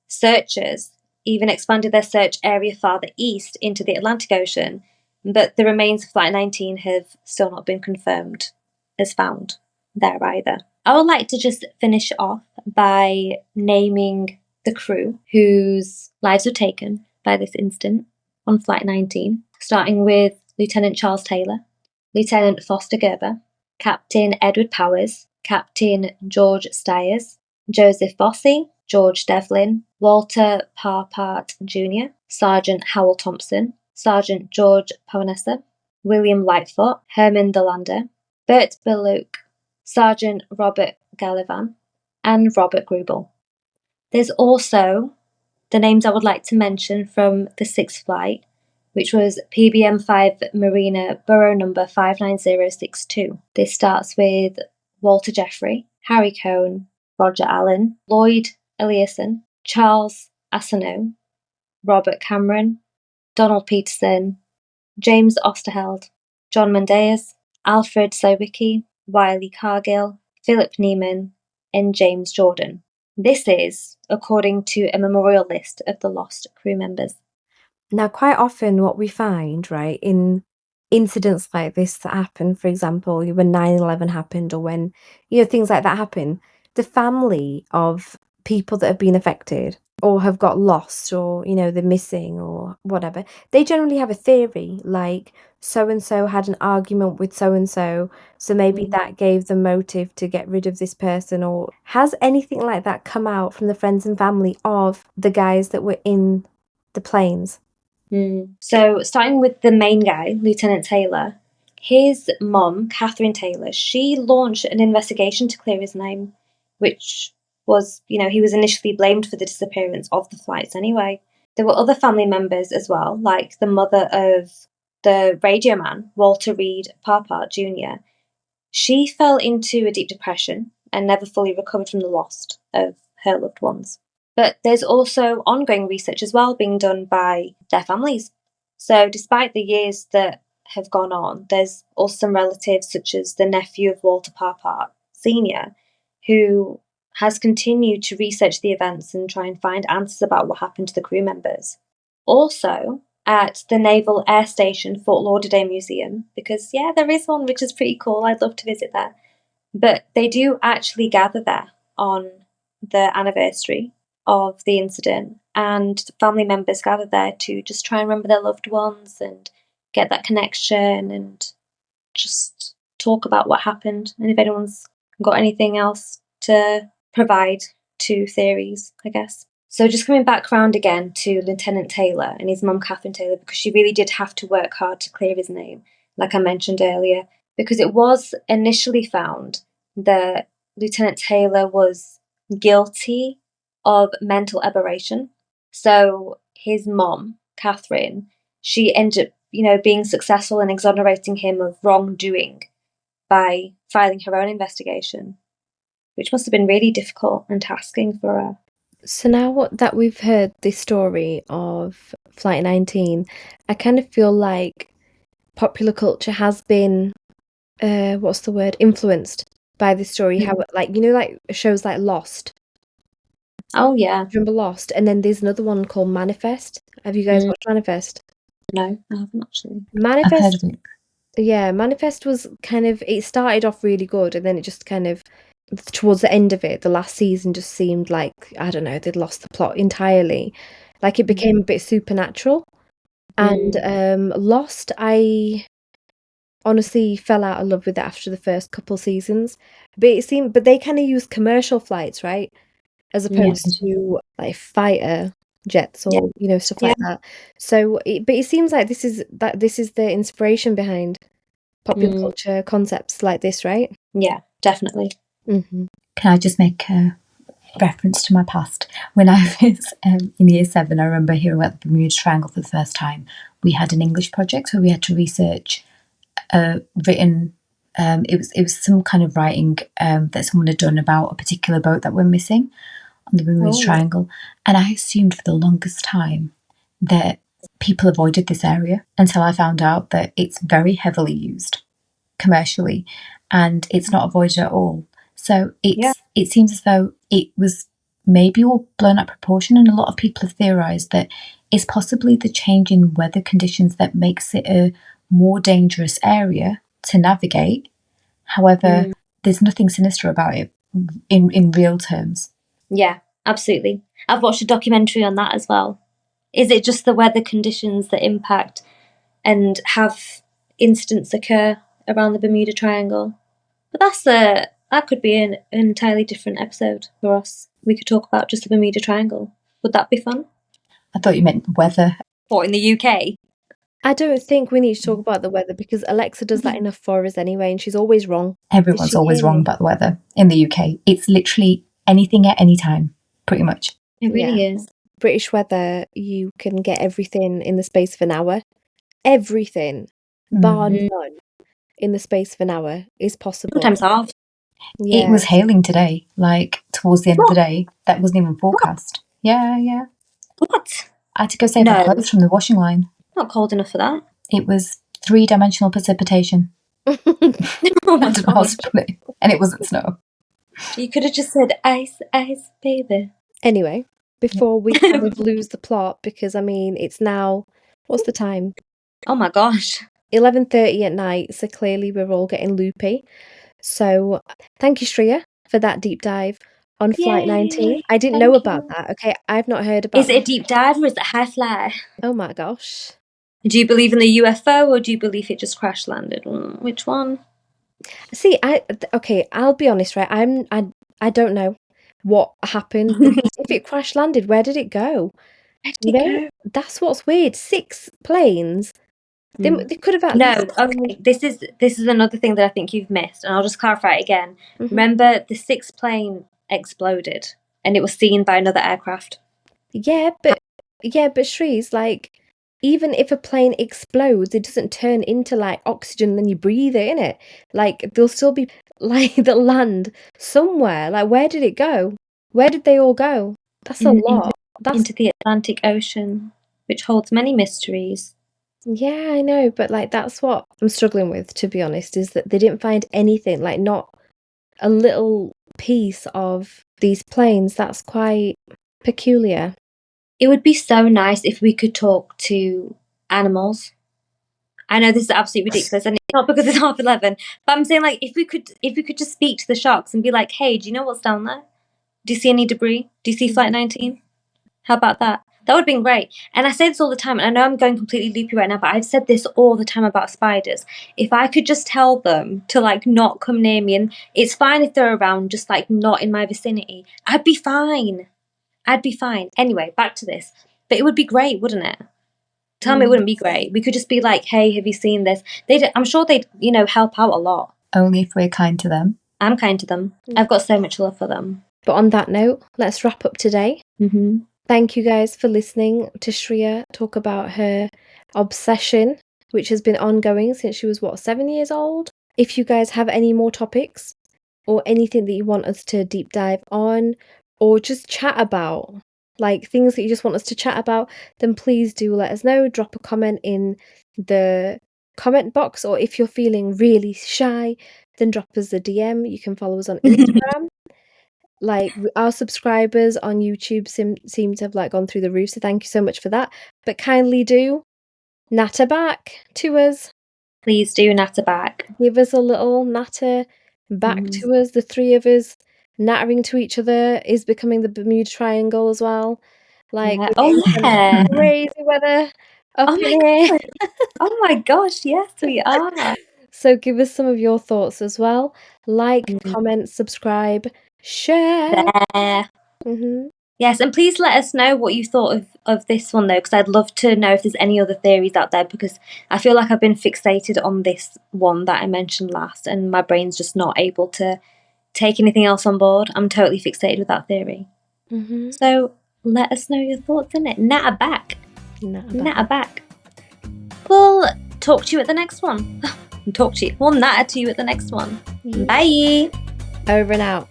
searchers even expanded their search area farther east into the Atlantic Ocean, but the remains of Flight 19 have still not been confirmed as found there either. I would like to just finish off by naming the crew whose lives were taken by this incident on Flight 19, starting with Lieutenant Charles Taylor, Lieutenant Foster Gerber, Captain Edward Powers, Captain George Stiers, Joseph Bossy, George Devlin, Walter Parpart Jr., Sergeant Howell Thompson, Sergeant George Pavanessa, William Lightfoot, Herman Delander, Bert Belluke, Sergeant Robert Gallivan, and Robert Grubel. There's also the names I would like to mention from the sixth flight, which was PBM 5 Marina Burrow number 59062. This starts with Walter Jeffrey, Harry Cohn, Roger Allen, Lloyd Eliasson, Charles Asano, Robert Cameron, Donald Peterson, James Osterheld, John Mendeas, Alfred Sawicki, Wiley Cargill, Philip Neiman, and James Jordan. This is according to a memorial list of the lost crew members. Now, quite often what we find, right, in incidents like this that happen, for example, when 9/11 happened or when, things like that happen, the family of people that have been affected or have got lost or, they're missing or whatever, they generally have a theory like so-and-so had an argument with so-and-so, so maybe that gave them motive to get rid of this person. Or has anything like that come out from the friends and family of the guys that were in the planes? So, starting with the main guy, Lieutenant Taylor, his mum, Catherine Taylor, she launched an investigation to clear his name, which was, he was initially blamed for the disappearance of the flights anyway. There were other family members as well, like the mother of the radio man, Walter Reed Parpart Jr. She fell into a deep depression and never fully recovered from the loss of her loved ones. But there's also ongoing research as well being done by their families. So despite the years that have gone on, there's also some relatives such as the nephew of Walter Parpart Sr., who has continued to research the events and try and find answers about what happened to the crew members. Also, at the Naval Air Station Fort Lauderdale Museum, because, yeah, there is one, which is pretty cool. I'd love to visit there. But they do actually gather there on the anniversary of the incident, and family members gather there to just try and remember their loved ones and get that connection and just talk about what happened, and if anyone's got anything else to provide to theories, I guess. So just coming back round again to Lieutenant Taylor and his mum, Catherine Taylor, because she really did have to work hard to clear his name, like I mentioned earlier, because it was initially found that Lieutenant Taylor was guilty of mental aberration. So his mum, Catherine, she ended up, being successful in exonerating him of wrongdoing by filing her own investigation, which must have been really difficult and tasking for her. So now that we've heard this story of Flight 19, I kind of feel like popular culture has been, influenced by this story. How, like shows like Lost. Oh, yeah. Do you remember Lost? And then there's another one called Manifest. Have you guys watched Manifest? No, I haven't actually. Manifest, I've heard of it. Yeah, Manifest was it started off really good, and then it just kind of, towards the end of it, the last season just seemed like, I don't know, they'd lost the plot entirely. Like, it became a bit supernatural. And Lost, I honestly fell out of love with it after the first couple seasons. But they kind of use commercial flights, right? As opposed to like fighter jets or stuff like that. So, but it seems like this is the inspiration behind popular culture concepts like this, right? Yeah, definitely. Mm-hmm. Can I just make a reference to my past? When I was in year 7, I remember hearing about the Bermuda Triangle for the first time. We had an English project where we had to research written. It was some kind of writing that someone had done about a particular boat that went missing on the Bermuda Triangle, and I assumed for the longest time that people avoided this area until I found out that it's very heavily used commercially, and it's not avoided at all. So it seems as though it was maybe all blown out of proportion, and a lot of people have theorised that it's possibly the change in weather conditions that makes it a more dangerous area to navigate. However, there's nothing sinister about it in real terms. Yeah, absolutely. I've watched a documentary on that as well. Is it just the weather conditions that impact and have incidents occur around the Bermuda Triangle? But that could be an entirely different episode for us. We could talk about just the Bermuda Triangle. Would that be fun? I thought you meant weather. Or in the UK? I don't think we need to talk about the weather because Alexa does that enough for us anyway, and she's always wrong. Everyone's always wrong about the weather in the UK. It's literally anything at any time, pretty much. It really is. British weather, you can get everything in the space of an hour. Everything, bar none, in the space of an hour is possible. Sometimes half. Yeah. It was hailing today, like towards the end of the day. That wasn't even forecast. Yeah. What? I had to go save my clothes from the washing line. Not cold enough for that. It was 3-dimensional precipitation. I don't know how to put it. And it wasn't snow. You could have just said ice, ice, baby. Anyway, before we kind of lose the plot, because I mean, it's now, what's the time? Oh my gosh. 11:30 at night, so clearly we're all getting loopy. So thank you, Shreeya, for that deep dive on Flight 19. I didn't know about that, okay? I've not heard about Is it a deep dive or is it high flyer? Oh my gosh. Do you believe in the UFO or do you believe it just crash landed? Which one? See, I'll be honest, right? I don't know what happened. If it crash landed, where did it go? That's what's weird. 6 planes. They could have at least... Okay. This is another thing that I think you've missed, and I'll just clarify it again. Remember, the 6th plane exploded, and it was seen by another aircraft. Yeah, but Shree's, like, even if a plane explodes, it doesn't turn into like oxygen, then you breathe it, innit? Like, there'll still be like that land somewhere. Like, where did it go? Where did they all go? That's a lot. That's into the Atlantic Ocean, which holds many mysteries. Yeah, I know, but like that's what I'm struggling with, to be honest, is that they didn't find anything, like not a little piece of these planes. That's quite peculiar. It would be so nice if we could talk to animals. I know this is absolutely ridiculous, and it's not because it's 11:30. But I'm saying, like, if we could just speak to the sharks and be like, "Hey, do you know what's down there? Do you see any debris? Do you see Flight 19? How about that?" That would have been great. And I say this all the time, and I know I'm going completely loopy right now, but I've said this all the time about spiders. If I could just tell them to, like, not come near me, and it's fine if they're around, just, like, not in my vicinity, I'd be fine. Anyway, back to this. But it would be great, wouldn't it? Tell me it wouldn't be great. We could just be like, "Hey, have you seen this?" I'm sure they'd, help out a lot. Only if we're kind to them. I'm kind to them. I've got so much love for them. But on that note, let's wrap up today. Mm-hmm. Thank you guys for listening to Shreeya talk about her obsession, which has been ongoing since she was, 7 years old? If you guys have any more topics or anything that you want us to deep dive on or just chat about, like things that you just want us to chat about, then please do let us know. Drop a comment in the comment box, or if you're feeling really shy, then drop us a DM. You can follow us on Instagram. Like, our subscribers on YouTube seem to have like gone through the roof, so thank you so much for that. But kindly do natter back to us. Please do natter back. Give us a little natter back to us. The three of us nattering to each other is becoming the Bermuda Triangle as well. Like, Yeah. we're getting some crazy weather up in here. Oh my gosh, yes, we are. So give us some of your thoughts as well. Like, comment, subscribe, share. There. Mm-hmm. Yes, and please let us know what you thought of this one, though, because I'd love to know if there's any other theories out there, because I feel like I've been fixated on this one that I mentioned last, and my brain's just not able to take anything else on board. I'm totally fixated with that theory. Mm-hmm. So let us know your thoughts in it. Natter back. We'll talk to you at the next one. We'll natter to you at the next one. Yeah. Bye. Over and out.